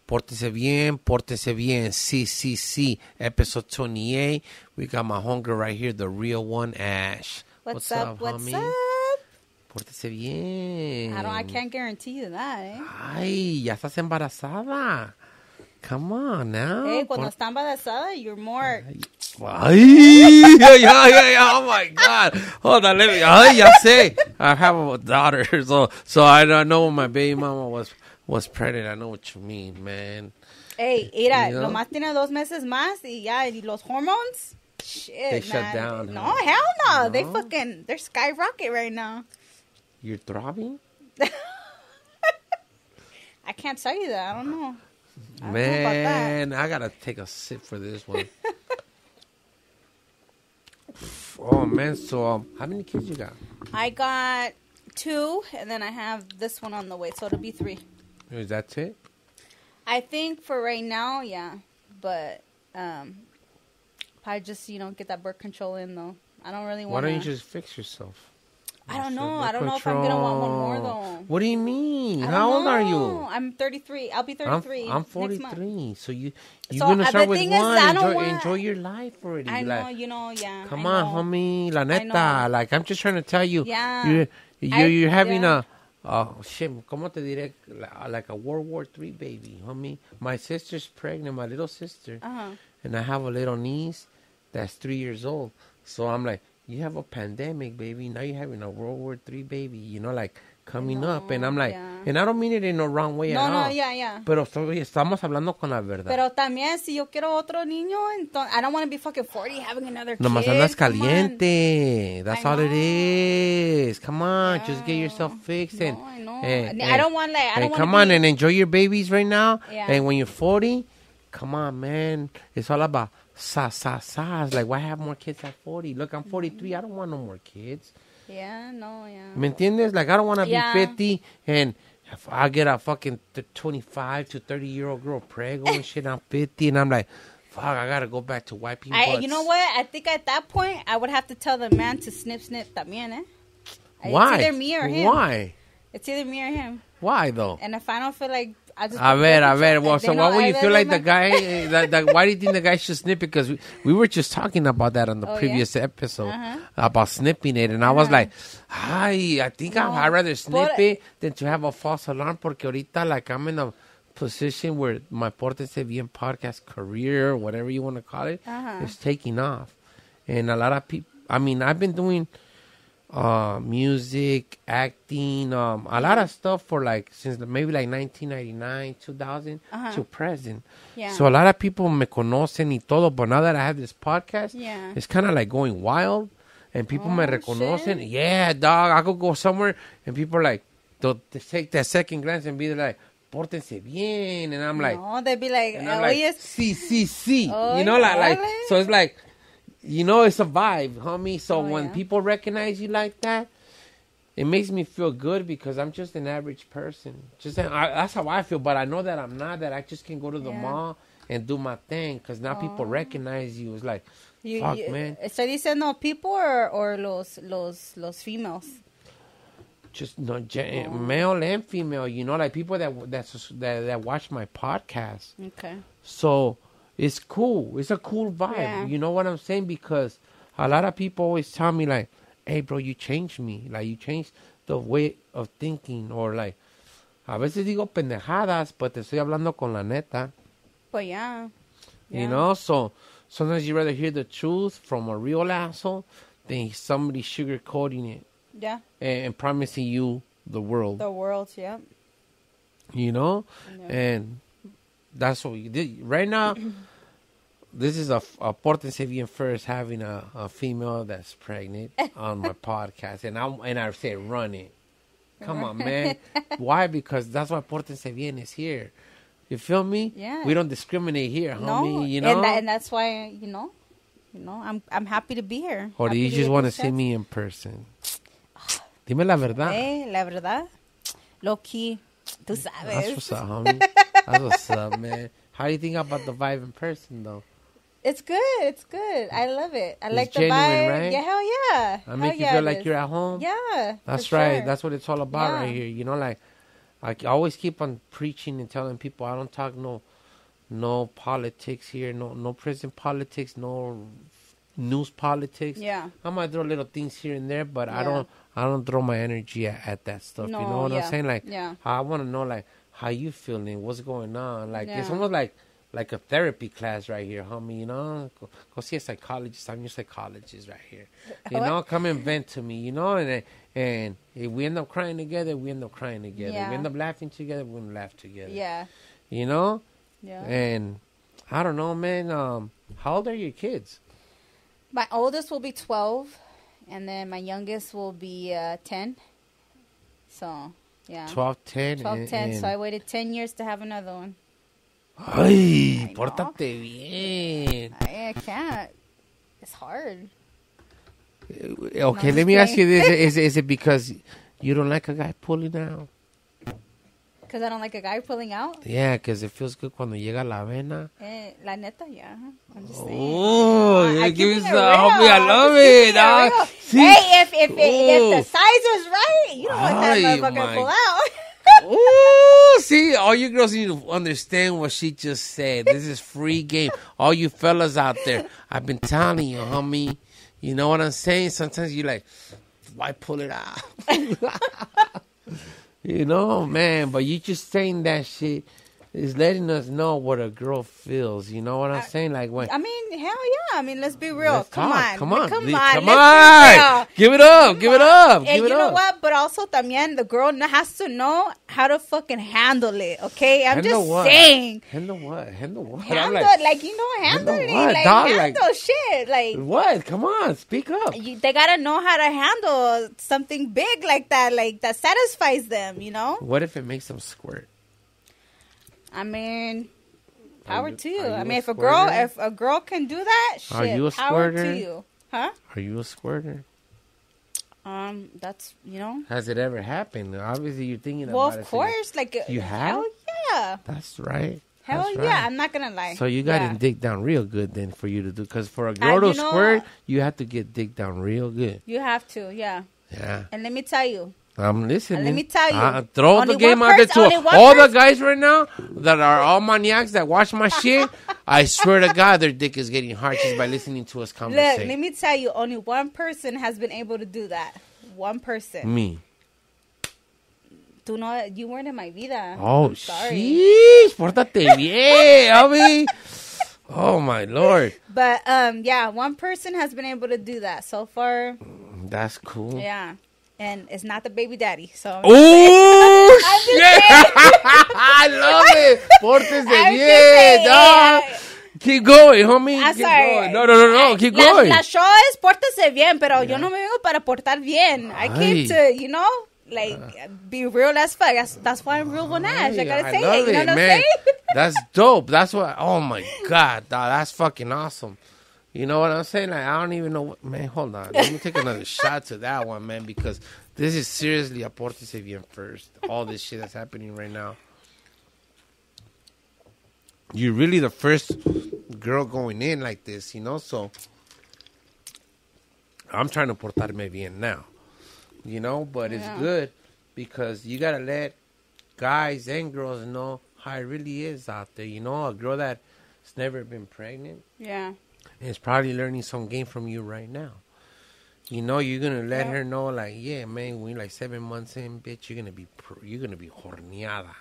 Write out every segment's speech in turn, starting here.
Pórtense bien. Sí. Episode 28. We got my homegirl right here, the real one, Ash. What's up, homie? Pórtese bien. I can't guarantee you that, eh? Ay, ya estás embarazada. Come on now. Hey, cuando está embarazada, you're more... Ay, oh my God. Hold on, ay, ya sé. I have a daughter, so I don't know when my baby mama was pregnant. I know what you mean, man. Hey, mira, nomás tiene 2 meses más y ya, y los hormones, shit, they man. shut down. No, hell no. They're skyrocket right now. You're throbbing? I can't tell you that. I don't know. Man, I gotta take a sip for this one. Oh, man. So, how many kids you got? I got 2, and then I have this one on the way, so it'll be 3. Is that it? I think for right now, yeah. But, probably just, get that birth control in, though. I don't really want to. Why don't you just fix yourself? I don't know. I don't know if I'm going to want one more, though. What do you mean? How old are you? I'm 33. I'll be 33 I'm 43. Next month. So you're going to start with one. Enjoy your life already. I know, yeah. Come on, homie. La neta. Like, I'm just trying to tell you. Yeah. You're having a... shit, ¿cómo te diré? Like a World War III baby, homie. My sister's pregnant, my little sister. Uh-huh. And I have a little niece that's 3 years old. So I'm like, you have a pandemic, baby. Now you're having a World War III baby, like, coming up. And I'm like, and I don't mean it in the wrong way at all. No, yeah. Pero estamos hablando con la verdad. Pero también, si yo quiero otro niño, entonces, I don't want to be fucking 40 having another kid. Nomás andas caliente. That's all it is. Come on, just get yourself fixed. No, I know. I don't want, come on and enjoy your babies right now. Yeah. And when you're 40, come on, man. It's all about sas. Like, why have more kids at 40? Look, I'm 43. I don't want no more kids. Yeah, no, yeah. ¿Me entiendes? Like, I don't want to be 50 and if I get a fucking 25 to 30-year-old girl prego and shit, I'm 50 and I'm like, fuck, I got to go back to wiping butts. You know what? I think at that point, I would have to tell the man to snip también, eh? Why? It's either me or him. Why? It's either me or him. Why, though? And if I don't feel like... A ver. Well, so why would you feel like the guy... why do you think the guy should snip it? Because we were just talking about that on the previous episode. About snipping it. And I was like, I think I'd rather snip it than to have a false alarm. Porque ahorita, like, I'm in a position where my Pórtense Bien podcast career, whatever you want to call it, is taking off. And a lot of people... I mean, I've been doing... music, acting, a lot of stuff for since maybe 1999, 2000 to present. Yeah. So a lot of people me conocen y todo, but now that I have this podcast, it's kind of like going wild and people me reconocen. Shit. Yeah, dog, I could go somewhere and people are like, they'll take that second glance and be like, Pórtense bien. And I'm like, no, they'd be like, sí. Oh, like, so it's like, it's a vibe, homie. So when people recognize you like that, it makes me feel good because I'm just an average person. That's how I feel. But I know that I'm not, that I just can go to the mall and do my thing because now people recognize you. It's like, fuck, man. ¿Estoy diciendo people or los females? Just male and female, like people that watch my podcast. Okay. So... it's cool. It's a cool vibe. Yeah. You know what I'm saying? Because a lot of people always tell me, like, hey, bro, you changed me. Like, you changed the way of thinking. Or, like, a veces digo pendejadas, but te estoy hablando con la neta. But, yeah. You know? So, sometimes you rather hear the truth from a real asshole than somebody sugarcoating it. Yeah. And promising you the world. The world, yeah. You know? Yeah. And... that's what we did. Right now, this is a Pórtense Bien first having a female that's pregnant on my podcast. And I say, run it. Come on, man. Why? Because that's why Pórtense Bien is here. You feel me? Yeah. We don't discriminate here, homie. No, and that's why, I'm happy to be here. Or do you just want to see me in person? Dime la verdad. La verdad. Low key. Tú sabes. That's what's up, homie. That's what's up, man. How do you think about the vibe in person, though? It's good. I love it. I like the genuine, vibe. right? Yeah, hell yeah. I make you feel like you're at home. Yeah. That's right. Sure. That's what it's all about right here. I always keep on preaching and telling people I don't talk no politics here, no prison politics, no news politics. Yeah. I might throw little things here and there, but I don't throw my energy at that stuff. No, you know what I'm saying? Like, yeah. I want to know, like, how you feeling, what's going on. Like, it's almost like a therapy class right here, homie, you know? Go see a psychologist. I'm your psychologist right here. You know, come and vent to me, you know? And if we end up crying together, we end up crying together. Yeah. If we end up laughing together, we're going to laugh together. Yeah. You know? Yeah. And I don't know, man. How old are your kids? My oldest will be 12, and then my youngest will be 10. So, yeah. 12, 10. 12, 10. So I waited 10 years to have another one. Ay, pórtate bien. I can't. It's hard. Okay, let me ask you this. Is it because you don't like a guy pulling out? Because I don't like a guy pulling out? Yeah, because it feels good cuando llega la vena. La neta, yeah. I'm just saying. Oh, yeah, give me some. Homie, I love it. Hey, if the size is right, you don't want that motherfucker to pull out. Ooh, see, all you girls need to understand what she just said. This is free game. All you fellas out there, I've been telling you, homie. You know what I'm saying? Sometimes you're like, why pull it out? You know, man, but you just saying that shit is letting us know what a girl feels. You know what I'm saying? Like when I mean, hell yeah. I mean, let's be real. Come on. Come on. Give it up. Give it up. And you know what? But also, también, the girl has to know how to fucking handle it, okay? I'm just saying. Handle what? Handle what? Handle, like, you know, handle it. What? Like, Dog, handle shit. Like, what? Come on. Speak up. They got to know how to handle something big like that satisfies them, you know? What if it makes them squirt? I mean, power to you. I mean, if a girl can do that, shit, are you a power squirter? to you. Huh? Are you a squirter? That's, you know. Has it ever happened? Obviously, you're thinking about it. Well, of course. Like, you have? Hell yeah. That's right. Hell That's yeah. right. I'm not going to lie. So you got to dig down real good then for you to do. Because for a girl to squirt, you have to get dig down real good. You have to, yeah. Yeah. And let me tell you. I'm listening. Let me tell you. Throw the game out there to all the guys right now that are all maniacs that watch my shit. I swear to God, their dick is getting hard just by listening to us conversate. Look, let me tell you, only one person has been able to do that. One person. Me. You weren't in my vida. Oh, sheesh. Pórtate bien, homie. Oh, my Lord. But, yeah, one person has been able to do that so far. That's cool. Yeah. And it's not the baby daddy. So oh, shit. I love it. Pórtense bien, dog. Keep going, homie. I'm sorry. No. Keep going. La show es pórtese bien, pero yo no me vengo para portar bien. I came to, you know, like, be real as fuck. That's why I'm real Bonash. I gotta say it. You know what I'm saying? That's dope. That's what, oh my God, dog. That's fucking awesome. You know what I'm saying? Like, I don't even know what, man, hold on. Let me take another shot to that one, man, because this is seriously a pórtese bien first. All this shit that's happening right now. You're really the first girl going in like this, you know? So, I'm trying to portarme bien now, you know? But it's good because you got to let guys and girls know how it really is out there. You know, a girl that's never been pregnant. Yeah. Is probably learning some game from you right now. You know, you're gonna let her know, like, yeah, man, when you're like 7 months in, bitch, you're gonna be horneada.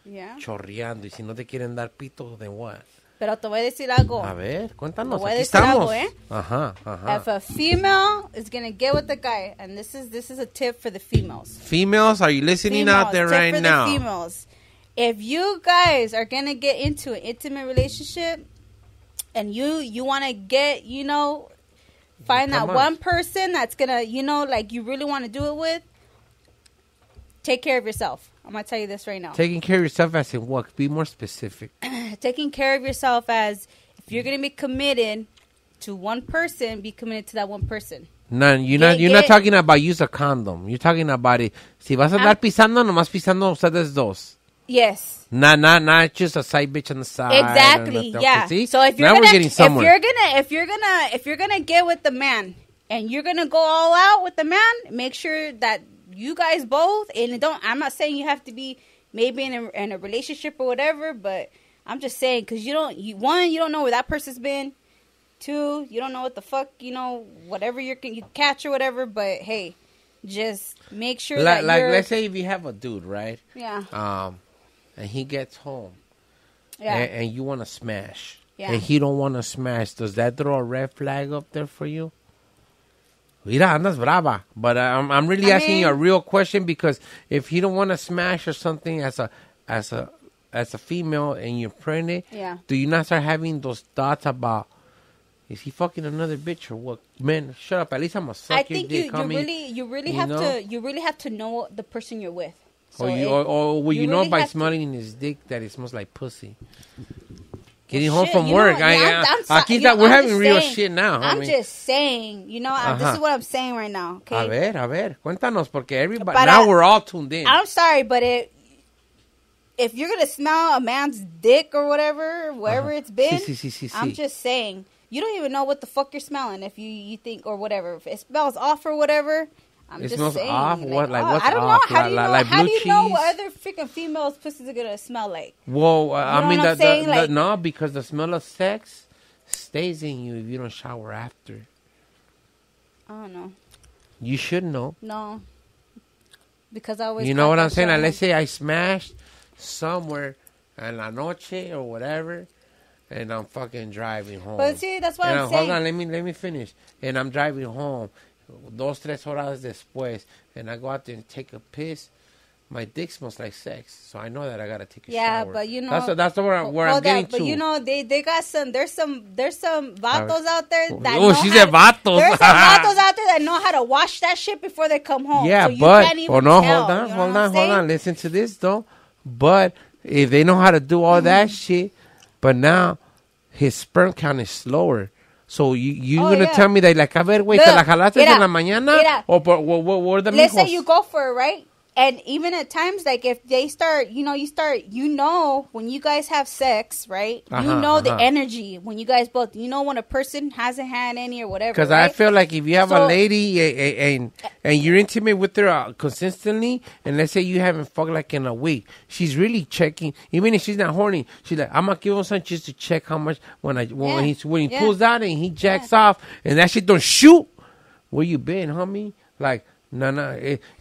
Yeah. Chorreando. Y si no te quieren dar pito, then what? Pero te voy a decir algo. A ver, cuéntanos. Te voy a Aquí decir estamos. algo, Ajá. If a female is gonna get with the guy, and this is a tip for the females. Females, are you listening out there right now? The females. If you guys are gonna get into an intimate relationship, and you want to get, you know, find that one person that's going to, you know, like you really want to do it with, take care of yourself. I'm going to tell you this right now. Taking care of yourself as in what? Be more specific. Taking care of yourself as if you're going to be committed to one person, be committed to that one person. No, you're not talking about use a condom. You're talking about it. Si vas a andar pisando, nomás pisando ustedes dos. Yes. Not just a side bitch on the side. Exactly. Yeah. Okay, so if you're gonna get with the man and you're gonna go all out with the man, make sure that you guys both, and I'm not saying you have to be, maybe in a relationship or whatever. But I'm just saying, because you don't know where that person's been. 2, you don't know what the fuck, whatever you catch or whatever. But hey, just make sure that let's say if you have a dude, right? Yeah. And he gets home. Yeah. And you want to smash. Yeah. And he don't want to smash. Does that throw a red flag up there for you? Mira, andas brava. But I'm really asking you a real question, because if he don't want to smash or something as a female and you're pregnant, do you not start having those thoughts about, is he fucking another bitch or what? Man, shut up. At least I'm gonna suck your dick. You really have to know the person you're with. So or you know by smelling his dick that it smells like pussy. Getting home from work. We're having real shit now. I'm just saying, this is what I'm saying right now. Okay. A ver. Cuéntanos, porque everybody, now we're all tuned in. I'm sorry, but if you're going to smell a man's dick or wherever it's been, I'm just saying, you don't even know what the fuck you're smelling if you think, or whatever. If it smells off or whatever, I'm just smells saying. Off? What? Like, what's I don't off? know. How do you know? Like How do you know cheese? what other freaking females' pussies are going to smell like? Well, No, because the smell of sex stays in you if you don't shower after. I don't know. You should know. No. Because I always... You know what I'm saying? Like, let's say I smashed somewhere en la noche or whatever, and I'm fucking driving home. But see, that's what I'm saying. Hold on, let me finish. And I'm driving home 2-3 horas después, and I go out there and take a piss. My dick smells like sex, so I know that I gotta take a shower. Yeah, but that's where I'm getting to. But they got some. There's some vatos out there that. Oh, she said vatos. There's some vatos out there that know how to wash that shit before they come home. Yeah, so you but can't even tell, hold on. Listen to this though. But if they know how to do all that shit, but now his sperm count is slower. So you gonna tell me that, like, a ver, güey, te la jalaste en la mañana, or por the Let's say you go for it, right? And even at times, like, if they start, when you guys have sex, right? The energy when you guys both, when a person hasn't had any or whatever. Because right? I feel like if you have a lady and you're intimate with her consistently, and let's say you haven't fucked like in a week, she's really checking. Even if she's not horny, she's like, I'm gonna give him some just to check how much when he pulls out and he jacks off, and that shit don't shoot. Where you been, homie? Like. No,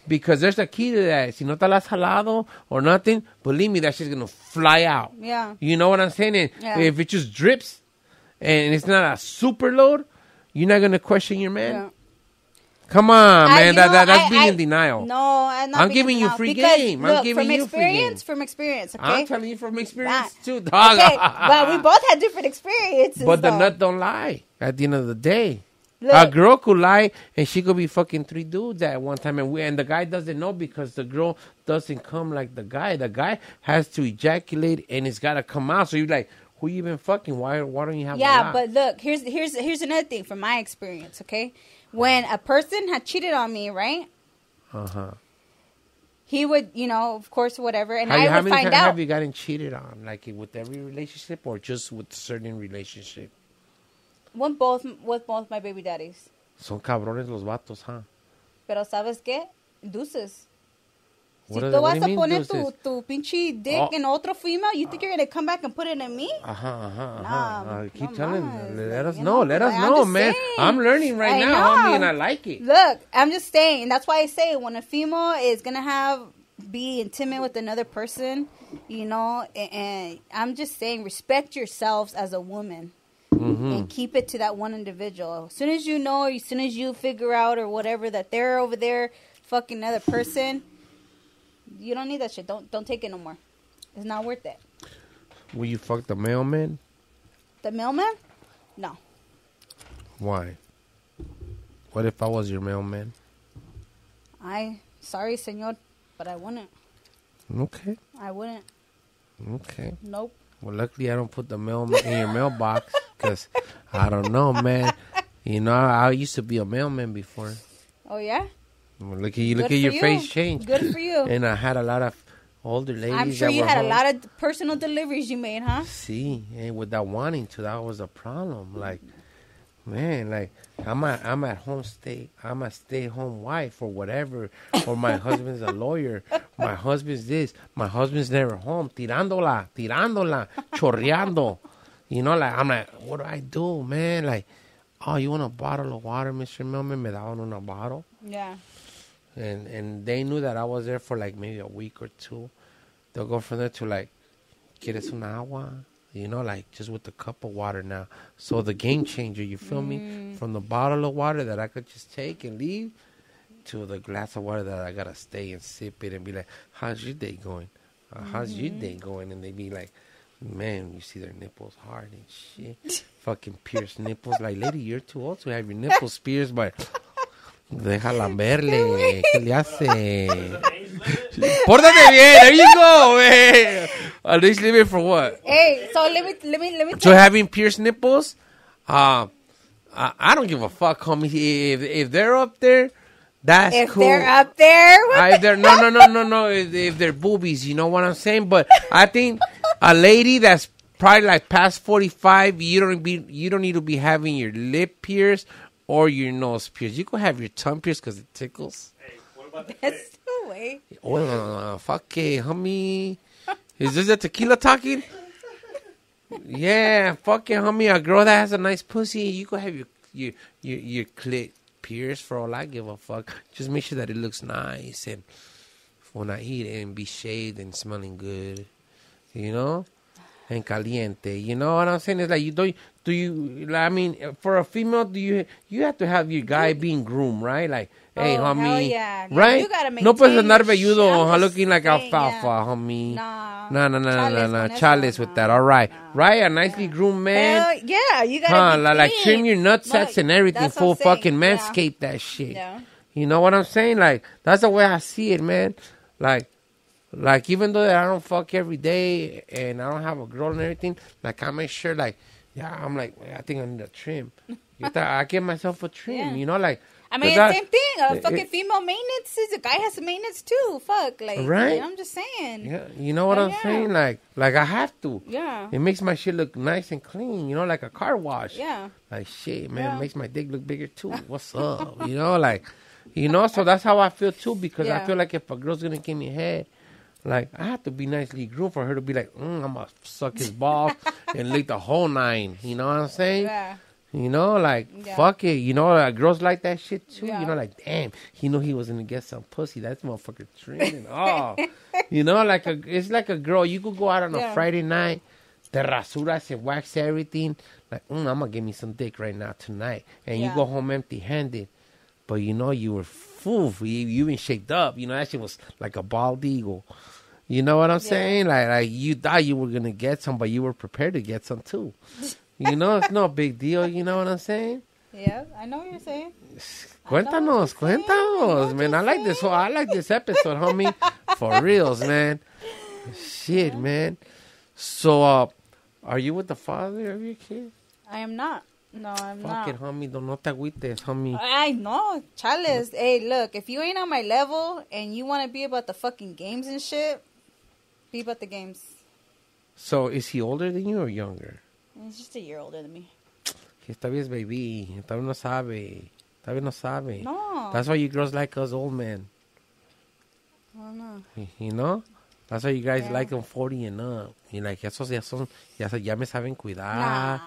because there's a key to that. Si no te la has jalado or nothing, believe me, that shit's going to fly out. Yeah. You know what I'm saying? And if it just drips and it's not a super load, you're not going to question your man? Yeah. Come on, man. That's being in denial. No, I'm giving you free game. I'm giving you free game. From experience, okay? I'm telling you from experience, too, dog. Okay, but we both had different experiences. But the nut don't lie at the end of the day. Look. A girl could lie and she could be fucking 3 dudes at one time, and the guy doesn't know because the girl doesn't come like the guy. The guy has to ejaculate and it's got to come out. So you're like, who you been fucking? Why don't you have? Yeah, but look, here's another thing from my experience. Okay, when a person had cheated on me, right? He would, of course, whatever, and I would find out. How many times have you gotten cheated on? Like with every relationship or just with certain relationship? With both my baby daddies. Son cabrones los vatos, huh? Pero ¿sabes qué? Deuces. Si tú vas a poner tu pinche dick in otro female, you think you're going to come back and put it in me? Keep telling me. Let us know, man. Saying. I'm learning right now. I mean, I like it. Look, I'm just saying. That's why I say when a female is going to be intimate with another person, and I'm just saying, respect yourselves as a woman. And keep it to that one individual. As soon as you know, or as soon as you figure out or whatever that they're over there fucking another person, you don't need that shit. Don't take it no more. It's not worth it. Will you fuck the mailman? The mailman? No. Why? What if I was your mailman? Sorry, senor, but I wouldn't. Okay. I wouldn't. Okay. Nope. Well, luckily I don't put the mail in your mailbox because I don't know, man. I used to be a mailman before. Oh yeah. Well, look at you! Look at your face change. Good for you. And I had a lot of older ladies. I'm sure you had a lot of personal deliveries you made, huh? See, and without wanting to, that was a problem. Like, Man, like I'm a stay-home wife or whatever, or my husband's a lawyer, my husband's this, my husband's never home, tirándola, chorreando, you know, like I'm like, what do, man? Like, oh, you want a bottle of water, Mr. Millman? Me daban una bottle. Yeah. And they knew that I was there for like maybe a week or two. They'll go from there to like, ¿quieres una agua? You know, like just with a cup of water now. So the game changer, you feel me? From the bottle of water that I could just take and leave to the glass of water that I got to stay and sip it and be like, how's your day going? How's your day going? And they be like, man, you see their nipples hard and shit. Fucking pierced nipples. Like, lady, you're too old to have your nipples pierced, but déjala verle. ¿Qué le hace? Pórtate bien. There you go, man. At least leave it for what? Hey, so let me. So having pierced nipples, I don't give a fuck, homie. If they're up there, that's cool. If they're up there, no. If they're boobies, you know what I'm saying. But I think a lady that's probably like past 45, you don't need to be having your lip pierced or your nose pierced. You can have your tongue pierced because it tickles. Hey, what about the that's no way. Oh, fuck it, homie. Is this a tequila talking? Yeah, fuck it, homie. A girl that has a nice pussy, you can have your clit pierced for all I give a fuck. Just make sure that it looks nice and when I eat it and be shaved and smelling good, you know, and caliente. You know what I'm saying? It's like I mean, for a female, you have to have your guy being groomed, right? Like, hey, homie, hell yeah. right? You gotta no puedes andar maintain velludo looking like saying, alfalfa, yeah. homie. No. Chales with that. All right. Right? A nicely groomed man. Hell yeah, you gotta be like clean. trim your nutsacks and everything. That's Full what I'm fucking saying. manscape that shit. Yeah. You know what I'm saying? Like, that's the way I see it, man. Like even though I don't fuck every day and I don't have a girl and everything, like I make sure, like, yeah, I'm like, I think I need a trim. I give myself a trim, you know, like. I mean, same thing. A fucking female maintenance is a guy has some maintenance too. Fuck, like, right? You know, I'm just saying. Yeah, you know what I'm saying? Like I have to. Yeah. It makes my shit look nice and clean. You know, like a car wash. Yeah. Like shit, man, it makes my dick look bigger too. What's up? You know, like, you know. So that's how I feel too, because I feel like if a girl's gonna give me head, like I have to be nicely groomed for her to be like, I'm gonna suck his balls and lick the whole nine. You know what I'm saying? Yeah. You know, like, fuck it. You know, girls like that shit, too. You know, like, damn, he knew he was going to get some pussy. That motherfucker training. Oh. You know, like, it's like a girl. You could go out on a Friday night, te rasuras and wax everything. Like, I'm going to give me some dick right now tonight. And you go home empty-handed. But, you know, you were full. You been shaped up. You know, that shit was like a bald eagle. You know what I'm saying? Like, you thought you were going to get some, but you were prepared to get some, too. You know, it's no big deal. You know what I'm saying? Yeah, I know what you're saying. Cuéntanos, man. I like this episode, homie. For reals, man. Shit, man. So, are you with the father of your kid? I am not. No, I'm not. Fuck it, homie. No te agüites, homie. I know. Chales. Hey, look, if you ain't on my level and you want to be about the fucking games and shit, be about the games. So, is he older than you or younger? He's just a year older than me. Todavía es baby. Todavía no sabe. No. That's why you girls like us old men. I don't know. You know? That's why you guys like them 40 and up. You're like, esos ya me saben cuidar. Nah.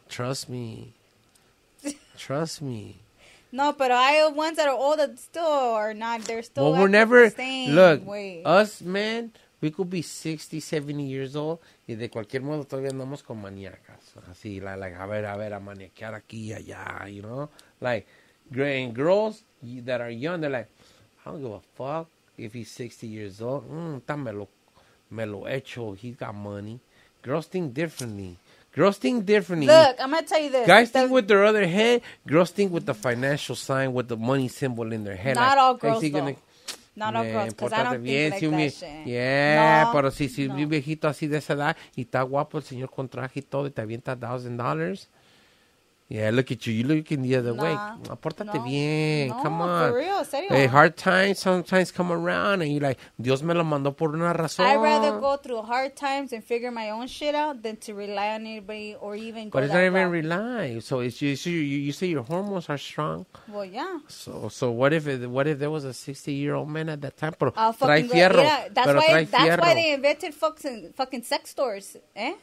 Trust me. No, but I ones that are old that still are not. They're still. Well, we're never. The same Look, way. us men, we could be 60, 70 years old y de cualquier modo todavía andamos con maníacas. Así, like, a ver, a maniaquear aquí y allá, you know? Like, and girls that are young, they're like, I don't give a fuck if he's 60 years old. Me lo hecho. He's got money. Girls think differently. Look, I'm going to tell you this. Guys think with their other head. Girls think with the financial sign with the money symbol in their head. Not like, all girls, though. Not all girls, because I don't think like that shit. Yeah, no, pero si un viejito así de esa edad y está guapo el señor con traje y todo y te avienta $1,000, Yeah, look at you. You're looking the other way. Apórtate bien. No, Come on. for real, serio. Hey, hard times sometimes come around and you're like, Dios me lo mandó por una razón. I'd rather go through hard times and figure my own shit out than to rely on anybody or even go But it's not even rely. So it's you say your hormones are strong. Well, yeah. So what if there was a 60-year-old man at that time? Pero trae fierro. Yeah, that's why they invented fucking sex stores, eh?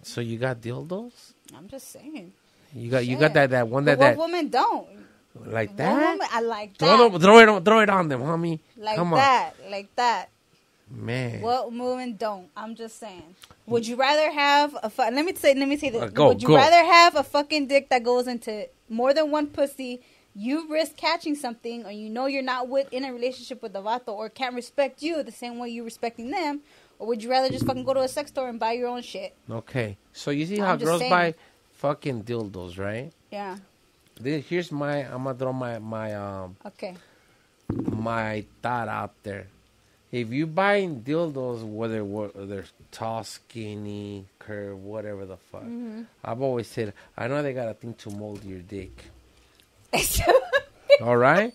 So you got dildos? I'm just saying. You got that one that what women don't like that. I like that. Throw it on them, homie. Like Come that, like that. Man, what women don't? I'm just saying. Would you rather have let me say this. Would you go. rather have a fucking dick that goes into more than one pussy? You risk catching something, or you know you're not in a relationship with the vato, or can't respect you the same way you're respecting them, or would you rather just fucking go to a sex store and buy your own shit? Okay, so you see how girls buy fucking dildos, right? Yeah. Here's I'm gonna throw my okay, my thought out there. If you buying dildos, whether they're tall, skinny, curved, whatever the fuck, I've always said, I know they got a thing to mold your dick. All right,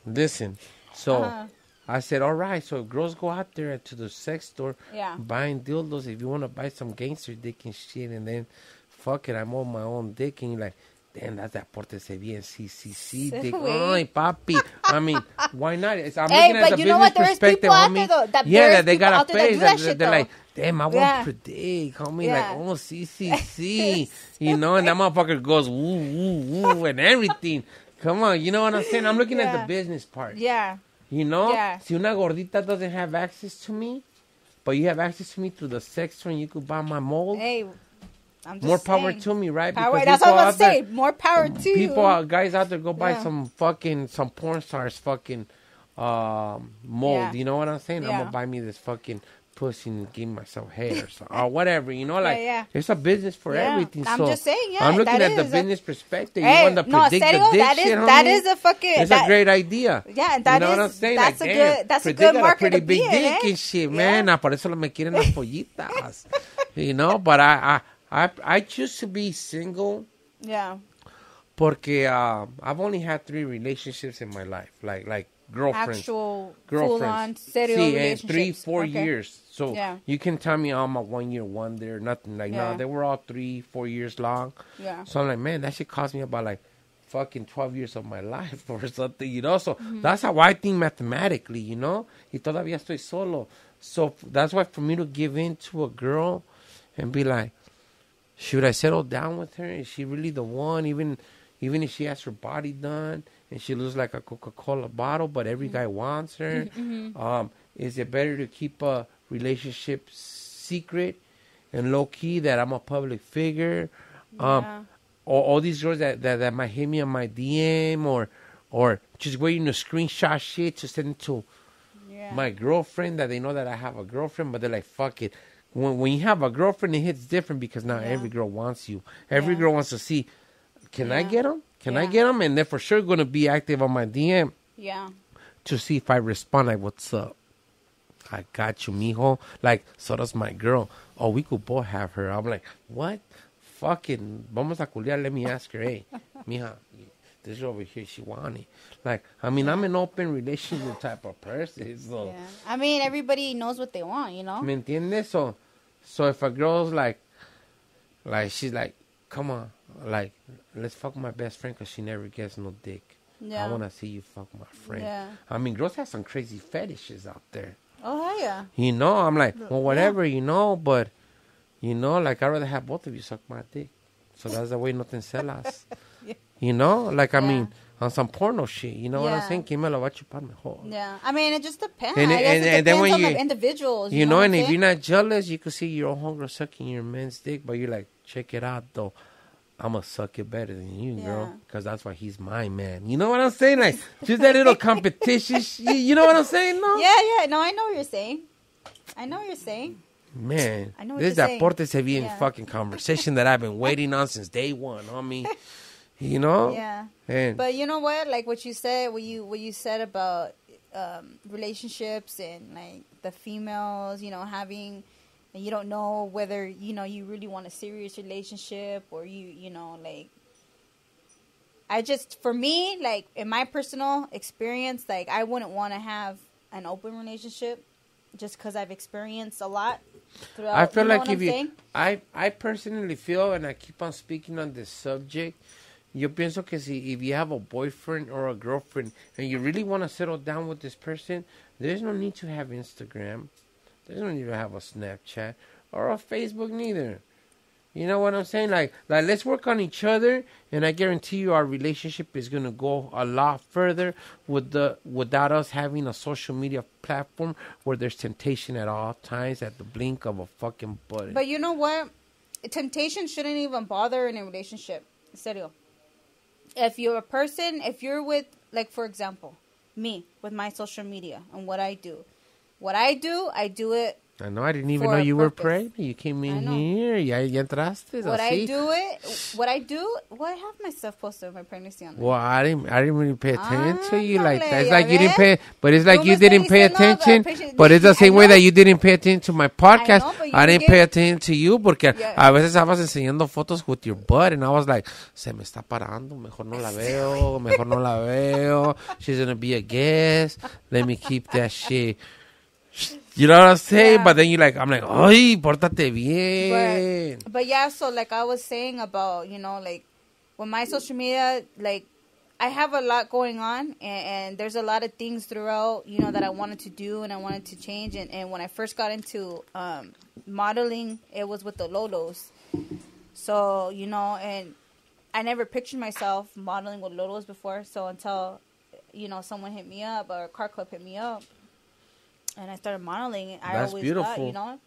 listen. So I said, all right. So if girls go out there to the sex store, buying dildos. If you want to buy some gangster dick and shit, and then fuck it, I mold my own dick, and you're like, damn, that's that Pórtense Bien, sí, dick. Ay, papi. I mean, why not? I'm looking at the business perspective, homie. That they got a face. They're like, damn, I want predict, homie. Like, oh, sí. You know, and that motherfucker goes, woo, and everything. Come on, you know what I'm saying? I'm looking at the business part. Yeah. You know? Yeah. Si una gordita doesn't have access to me, but you have access to me through the sex store and you could buy my mold. Hey, I'm just more power saying. to me, right? Power, that's what I was going to say. More power to you. Guys out there, go buy some porn stars fucking mold. Yeah. You know what I'm saying? I'm going to buy me this fucking pussy and give myself hair or whatever. You know, like, it's a business for everything. I'm so just saying, I'm looking at the business perspective. Hey, you want to predict the dick shit, that is a fucking... It's a great idea. Yeah, that you know what I'm saying? That's like, a good market pretty to big be dick in, and shit, man. Por eso me quieren las pollitas. You know, but I choose to be single. Yeah. Porque I've only had 3 relationships in my life, like girlfriends, full-on serial relationships. 3-4 years. So you can tell me I'm a 1-year wonder, nothing like no. They were all 3-4 years long. Yeah. So I'm like, man, that shit cost me about like fucking 12 years of my life or something, you know. So that's how I think mathematically, you know. Y todavía estoy solo. So that's why for me to give in to a girl and be like, should I settle down with her? Is she really the one? Even if she has her body done and she looks like a Coca-Cola bottle, but every guy wants her. Is it better to keep a relationship secret and low-key that I'm a public figure? All these girls that might hit me on my DM or just waiting to screenshot shit to send it to my girlfriend that they know that I have a girlfriend, but they're like, fuck it. When you have a girlfriend, it hits different because now every girl wants you. Every girl wants to see, can I get them? Can I get them? And they're for sure going to be active on my DM. Yeah. To see if I respond like, what's up? I got you, mijo. Like, so does my girl. Oh, we could both have her. I'm like, what? Fucking, vamos a culiar. Let me ask her, hey, mija, this over here, she want it. Like, I mean, I'm an open relationship type of person. So. Yeah. I mean, everybody knows what they want, you know? ¿Me entiendes? So if a girl's like she's like, come on, like, let's fuck my best friend because she never gets no dick. Yeah. I want to see you fuck my friend. Yeah. I mean, girls have some crazy fetishes out there. Oh, yeah. You know, I'm like, well, whatever, you know, but, you know, like, I'd rather have both of you suck my dick. So that's the way no te encelas. You know? Like, I mean, on some porno shit. You know what I'm saying? ¿Quién me lo va a chupar mejor? Yeah. I mean, it just depends. I guess it depends on the individuals. You know, and if you're not jealous, you can see your own homegirl sucking your man's dick, but you're like, check it out, though. I'm going to suck it better than you, girl, because that's why he's my man. You know what I'm saying? Like, just that little competition. You know what I'm saying? No? Yeah. No, I know what you're saying. Man, this is that Pórtense Bien fucking conversation that I've been waiting on since day one, homie. You know? Yeah. But you know what? Like what you said, what you said about relationships and like the females, you know, having, and you don't know whether, you know, you really want a serious relationship or you know, like for me, like, in my personal experience, like, I wouldn't want to have an open relationship just because I've experienced a lot throughout. I feel like I personally feel, and I keep on speaking on this subject, yo pienso que if you have a boyfriend or a girlfriend and you really want to settle down with this person, there's no need to have Instagram. There's no need to have a Snapchat or a Facebook neither. You know what I'm saying? Like let's work on each other, and I guarantee you our relationship is going to go a lot further without us having a social media platform where there's temptation at all times at the blink of a fucking button. But you know what? Temptation shouldn't even bother in a relationship. En serio. If you're with, like, for example, me with my social media and what I do it. I know. I didn't even know you were pregnant. You came in here. Ya entraste. What I do. Well, I have myself posted with my pregnancy on there. Well, I didn't really pay attention to you like that. It's like you didn't pay, but it's like you didn't pay attention. But it's the same way that you didn't pay attention to my podcast. I didn't pay attention to you porque a veces estabas enseñando fotos with your butt, and I was like, se me está parando. Mejor no la veo. She's gonna be a guest. Let me keep that shit. You know what I'm saying? Yeah. But then I'm like, ay, pórtate bien. But yeah, so like I was saying about, you know, like with my social media, like I have a lot going on, and there's a lot of things throughout, you know, that I wanted to do and I wanted to change. And when I first got into modeling, it was with the Lolos. So, you know, and I never pictured myself modeling with Lolos before. So until, you know, someone hit me up or a car club hit me up. And I started modeling. That's always beautiful. Thought, you know.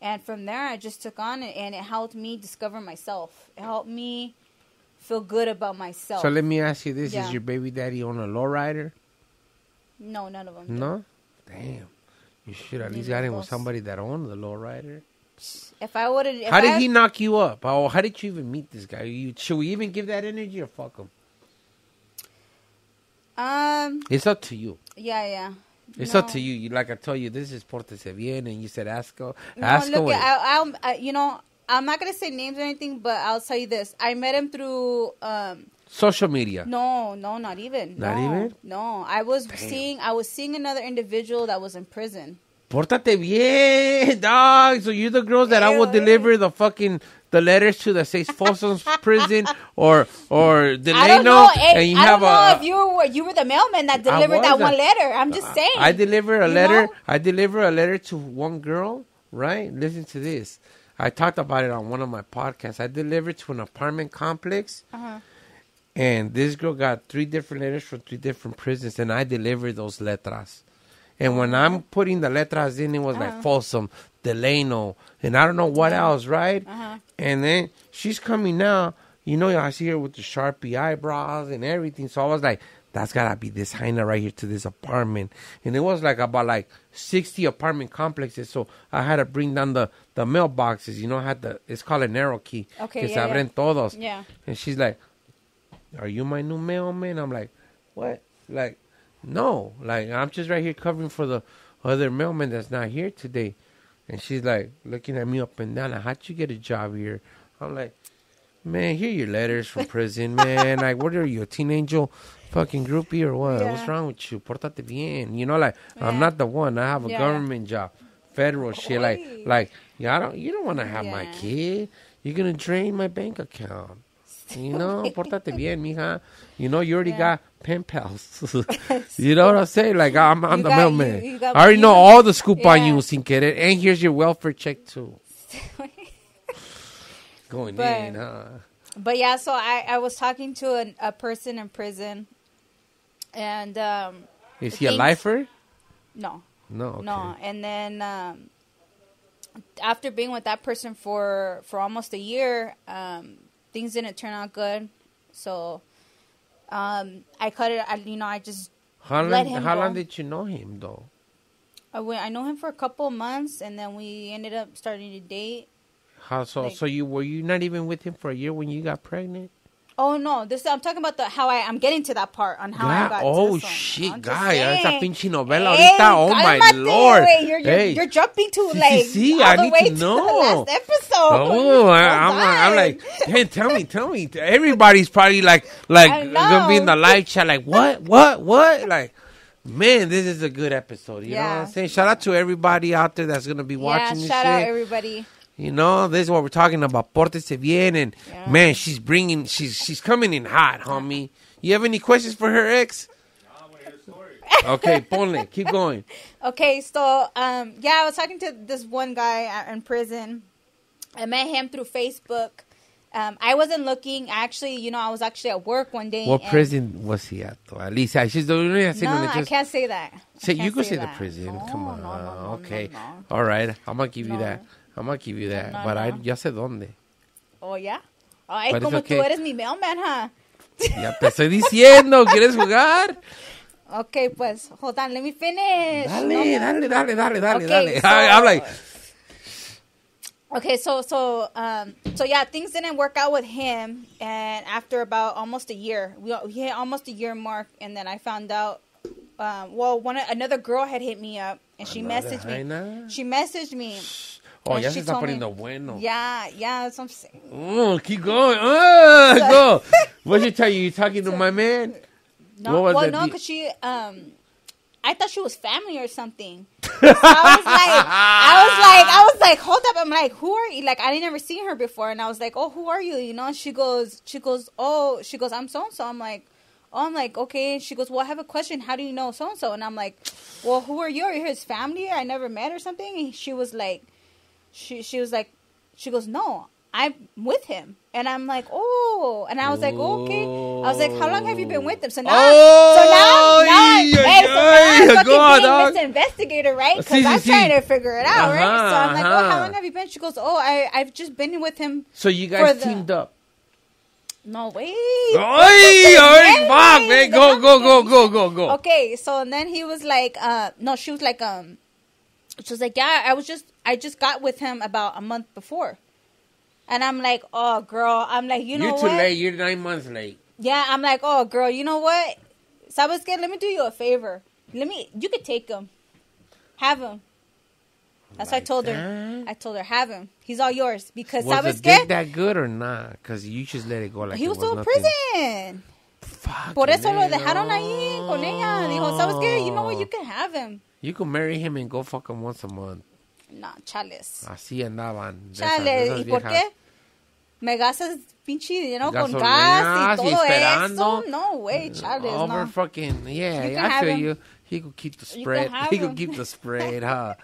And from there, I just took on it, and it helped me discover myself. It helped me feel good about myself. So let me ask you this. Yeah. Is your baby daddy on a lowrider? No, none of them. No? Damn. You should at least got him with somebody that owned the lowrider. If I would have... How did he knock you up? How did you even meet this guy? Should we even give that energy or fuck him? It's up to you. Yeah. It's up to you. Like I told you, this is Portense Bienn, and you said ask her. You know, I'm not going to say names or anything, but I'll tell you this. I met him through... social media. No, not even. Not even? No. I was seeing another individual that was in prison. Pórtate bien, dog. So you're the girls that I will deliver the letters to that says Folsom's prison or Delano, and you have if you were the mailman that delivered that one letter. I'm just saying. I deliver a letter. Know? I deliver a letter to one girl. Right? Listen to this. I talked about it on one of my podcasts. I delivered to an apartment complex, and this girl got 3 different letters from 3 different prisons, and I delivered those letras. And when I'm putting the letras in, it was like Folsom, Delano, and I don't know what else, right? And then she's coming out. You know, I see her with the Sharpie eyebrows and everything. So I was like, that's got to be this Heina right here to this apartment. And it was about 60 apartment complexes. So I had to bring down the mailboxes. You know, it's called an arrow key. Okay, que se abren todos. Yeah. And she's like, are you my new mailman? I'm like, what? No, I'm just right here covering for the other mailman that's not here today. And she's like looking at me up and down. Like, how'd you get a job here? I'm like, man, here are your letters from prison, man. Like, what are you, a teen angel fucking groupie or what? Yeah. What's wrong with you? Pórtate bien. You know, I'm not the one. I have a government job, federal shit. You don't want to have my kid. You're gonna drain my bank account. You know, pórtate bien, mija. You know, you already got pen pals. You know what I'm saying? Like, I'm the mailman. I already know all the scoop on you, sin querer. And here's your welfare check, too. Going in, huh? But, yeah, so I was talking to a person in prison. And, is he a lifer? No. No, okay. No. And then, after being with that person for almost a year, things didn't turn out good, so I cut it. I just let him go. How long did you know him, though? I know him for a couple of months, and then we ended up starting to date. How so? So were you not even with him for a year when you got pregnant? Oh, no. I'm talking about how I'm getting to that part on how I got to this one. Shit, guy. Esa pinche novela ahorita. Oh, my Lord. You're jumping to, all I the need way to to know. the last episode. Oh, I'm like, hey, tell me. Everybody's probably like gonna be in the live chat like, what? Like, man, this is a good episode. You know what I'm saying? Shout out to everybody out there that's gonna be watching this shit. Shout out everybody. You know, this is what we're talking about. Portense bien, and man, she's coming in hot, homie. You have any questions for her ex? No, I want to hear the story. Okay, ponle, keep going. Okay, so I was talking to this one guy in prison. I met him through Facebook. I wasn't looking. Actually, I was actually at work one day. What prison was he at, though? At least she's the only one. No, I can't say that. You can say the prison. No, come on. No, okay. No. All right. I'm going to give you that. But ya sé dónde. Oh, yeah? Ay, But como okay. tú eres mi mailman, huh? Ya te estoy diciendo. ¿Quieres jugar? Okay, pues, hold on. Let me finish. Dale. Okay, Habla. Okay, so yeah, things didn't work out with him, and after about almost a year, we hit almost a year mark, and then I found out. Another girl had hit me up, and she messaged me. She messaged me. Oh, ya se está poniendo bueno. Yeah, that's what I'm saying. Oh, keep going. Go. What did she tell you? You talking to my man? No, because she I thought she was family or something. So I was like, hold up. I'm like, who are you? Like, I didn't ever seen her before. And I was like, oh, who are you? And she goes, I'm so-and-so. I'm like, okay. And she goes, well, I have a question. How do you know so-and-so? And I'm like, well, who are you? Are you his family? I never met or something. And she was like, she goes, no, I'm with him. And I'm like, oh. And I was like, oh, okay. I was like, how long have you been with him? So now I'm fucking being Mr. Investigator, right? Because I'm trying to figure it out, right? So I'm like, oh, how long have you been? She goes, oh, I've just been with him. So you guys teamed up? No, wait. Oi, fuck, man. Go. Okay, so and then he was like, no, she was like, yeah, I just got with him about a month before. And I'm like, oh, girl. I'm like, you know what? You're too late. You're 9 months late. Yeah, I'm like, oh, girl, you know what? ¿Sabes qué? Let me do you a favor. You could take him. Have him. That's what I told her. I told her, have him. He's all yours. Because, was ¿sabes the qué? dick that good or not? Because you just let it go like he was still in nothing. prison. Fuck. Por eso lo dejaron ahí con ella. Dijo, ¿sabes qué? You know what? You can have him. You can marry him and go fuck him once a month. No, chales. Así andaban. Chales. ¿Y por qué? Me gastas pinche, con Gasolina, gas y todo esperando. eso. No way, chales, Over no. fucking, I feel you. He could keep the spread. He could keep the spread, huh?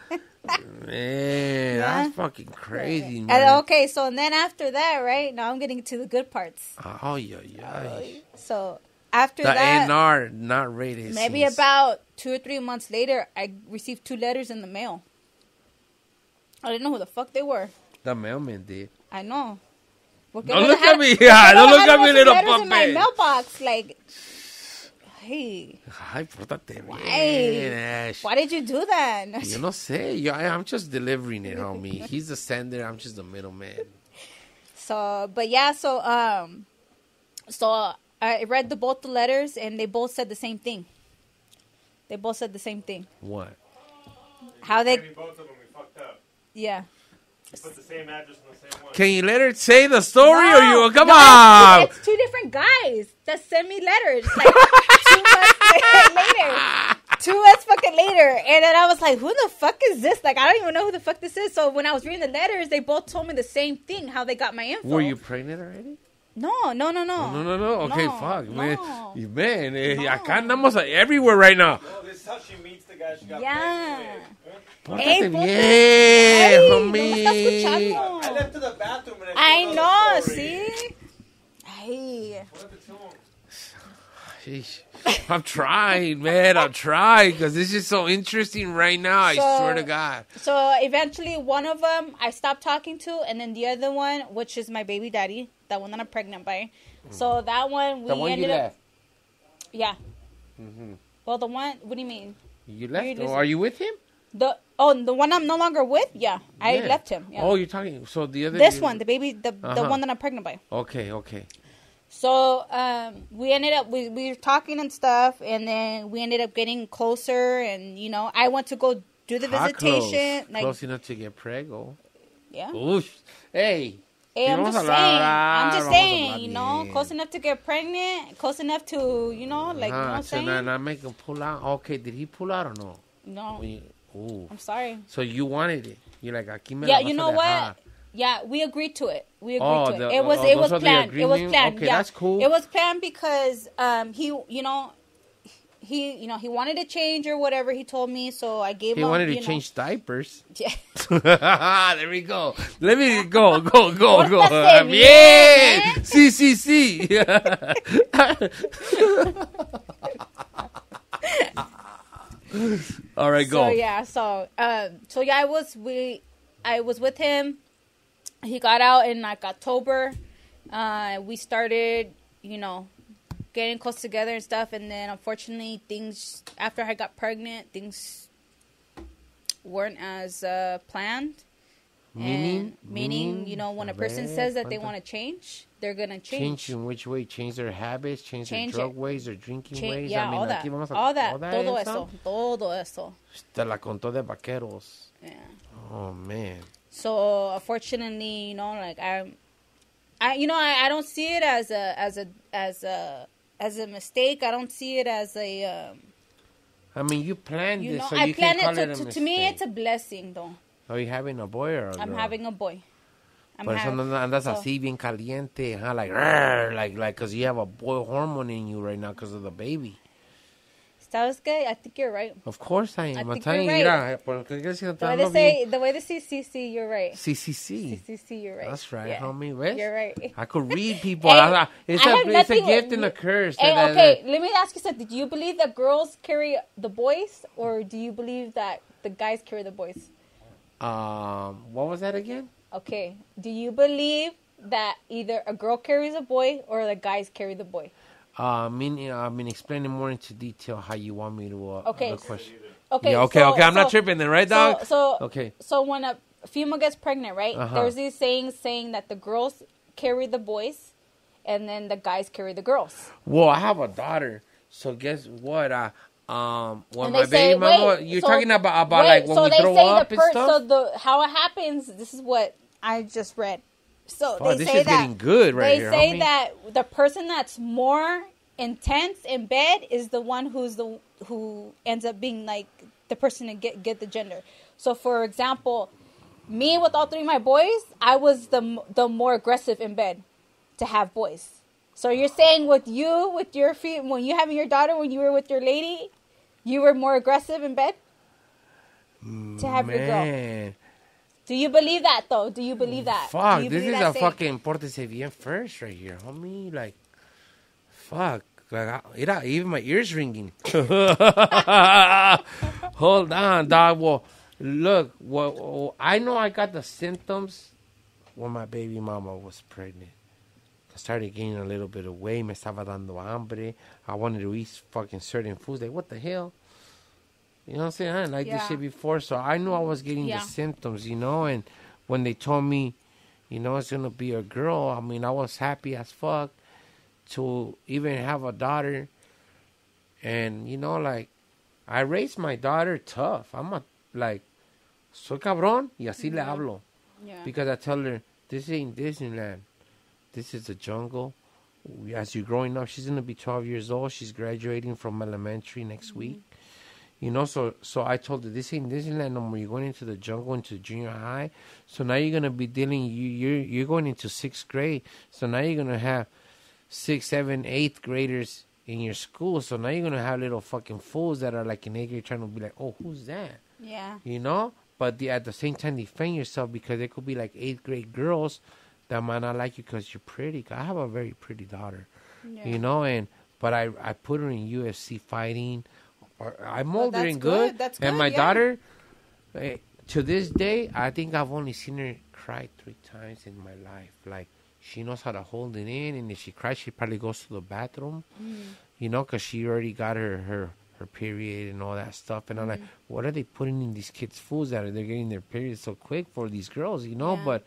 Man, that's fucking crazy, man. And, okay, so and then after that, right? Now I'm getting to the good parts. Oh, yeah. So after that, the NR not rated. Maybe about 2 or 3 months later, I received 2 letters in the mail. I didn't know who the fuck they were. The mailman did. I know. Don't look at me. Don't look at me, little puppet. In my mailbox, like, hey. Ay, pórtate bien. Why did you do that? Yo no sé. I'm just delivering it, homie. He's the sender. I'm just the middleman. So, but yeah, so I read both the letters, and they both said the same thing. What? How they... Maybe both of them we fucked up. Yeah. You put the same address in the same one. Can you let her say the story or you... Come on! It's 2 different guys that send me letters. Like, 2 months later. 2 months fucking later. And then I was like, who the fuck is this? Like, I don't even know who the fuck this is. So when I was reading the letters, they both told me the same thing, how they got my info. Were you pregnant already? No. No. Okay, fuck, man. No. Man, acá andamos everywhere right now. Oh, this is how she meets the guy she got Yeah. Pórtate bien, homie. No me está escuchando. I left to the bathroom and I know, story. see? Hey. Sheesh. I'm trying, man. I'm trying because this is so interesting right now. I swear to God. So eventually, one of them I stopped talking to, and then the other one, which is my baby daddy, that one that I'm pregnant by. So that one we ended up. Left. Yeah. Mm-hmm. Well, the one. What do you mean? You left? Are you with him? The one I'm no longer with. Yeah, I left him. Yeah. Oh, you're talking. So the other. This one, the baby, the one that I'm pregnant by. Okay. So we ended up we were talking and stuff, and then we ended up getting closer, and I went to go do the visitation. Close enough to get prego. Yeah. Oof. Hey. Hey, I'm just saying, close enough to get pregnant, close enough to, you know what I'm saying? Not make him pull out. Okay, did he pull out or no? No. Ooh. I'm sorry. So you wanted it. You're like, aquí me yeah, la vas you know a what? dejar. Yeah, we agreed to it. It was planned. It was planned. Okay, yeah. that's cool. It was planned because he wanted to change or whatever he told me, so I gave him. He wanted to change diapers. Yeah. There we go. Let me go. Bien. Sí. All right, go. I was with him. He got out in like October. We started, getting close together and stuff, and then unfortunately things after I got pregnant, things weren't as planned. Meaning, when a person says that they want to change, they're gonna change. Change in which way? Change their habits, change their drug ways, their drinking ways. Yeah, all that. Todo eso. Te la contó de vaqueros. Yeah. Oh man. So unfortunately, I don't see it as a mistake. I don't see it as a. I mean, you planned this, so I you can call it a to mistake. me, it's a blessing, though. Are you having a boy or a girl? I'm having a boy. Por eso andas así bien caliente, huh? Like, because you have a boy hormone in you right now because of the baby. ¿Sabes qué? I think you're right. Of course I am. I'm telling you, right. The way they say CC, you're right. CC, you're right. That's right, yeah. homie. ¿Ves? You're right. I could read people. Hey, it's a gift and a curse. Hey, okay, let me ask you something. Do you believe that girls carry the boys, or do you believe that the guys carry the boys? What was that again? Okay. Do you believe that either a girl carries a boy or the guys carry the boy? I mean, explaining more into detail how you want me to. Okay. Question. Okay. Yeah, okay. I'm not tripping then, right, dog? Okay. So when a female gets pregnant, right? There's these sayings saying that the girls carry the boys, and then the guys carry the girls. Well, I have a daughter, so guess what? When my say, baby mama, you're talking about like when so we they throw say up and stuff. So how it happens? This is what I just read. So this is getting good right here. They say that the person that's more intense in bed is the one who ends up being like the person to get the gender. So for example, me with all three of my boys, I was the more aggressive in bed to have boys. So you're saying with your feet, when you having your daughter, when you were with your lady, you were more aggressive in bed to have your girl. Do you believe that, though? Do you believe that? Fuck, this is a fucking Portense Bienn first right here, homie. Like, fuck. Like, even my ears ringing. Hold on, dog. Well, look. I know I got the symptoms when my baby mama was pregnant. I started gaining a little bit of weight. Me estaba dando hambre. I wanted to eat fucking certain foods. Like, what the hell? You know what I'm saying? I didn't like this shit before, so I knew I was getting the symptoms, and when they told me, it's going to be a girl, I mean, I was happy as fuck to even have a daughter. And, like, I raised my daughter tough. I'm soy cabrón, y así le hablo. Yeah. Because I tell her, this ain't Disneyland. This is the jungle. As you're growing up, she's going to be 12 years old. She's graduating from elementary next week. So I told her, this ain't Disneyland no more. You're going into the jungle, into junior high. So now you're going to be you're going into 6th grade. So now you're going to have 6th, 7th, 8th graders in your school. So now you're going to have little fucking fools that are like in 8th grade trying to be like, oh, who's that? Yeah. But at the same time, defend yourself because there could be like 8th grade girls that might not like you because you're pretty. I have a very pretty daughter, but I put her in UFC fighting. I mold her in good. That's and good, my daughter, to this day, I think I've only seen her cry 3 times in my life. Like, she knows how to hold it in, and if she cries, she probably goes to the bathroom, because she already got her period and all that stuff. And I'm like, what are they putting in these kids' foods that they're getting their period so quick for these girls, Yeah. But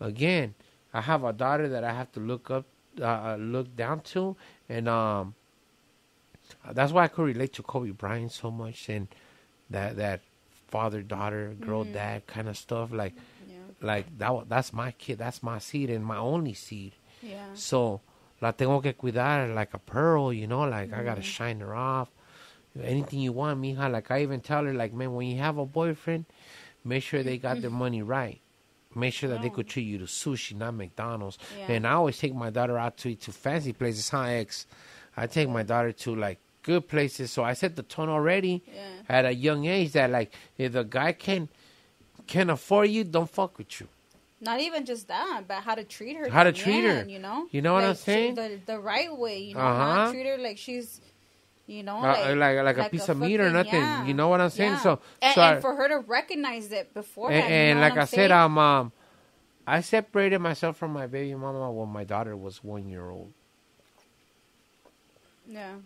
again, I have a daughter that I have to look up looked down to, and that's why I could relate to Kobe Bryant so much, and that father daughter girl dad kind of stuff, like that's my kid, that's my seed and my only seed. Yeah. So la tengo que cuidar like a pearl, you know, like I gotta shine her off. Anything you want, mija. Like I even tell her, like, man, when you have a boyfriend, make sure they got their money right. Make sure that they could treat you to sushi, not McDonald's. Yeah. And I always take my daughter out to eat to fancy places, huh, ex? I take my daughter to like good places. So I set the tone already at a young age that, like, if the guy can afford you, don't fuck with you. Not even just that, but how to treat her. How to treat her, you know. You know what I'm saying? The right way, you know. Not treat her like she's, you know, like a piece of meat or nothing. Yeah. You know what I'm saying? Yeah. And for her to recognize it beforehand. And you know like I said, I separated myself from my baby mama when my daughter was 1 year old. Yeah.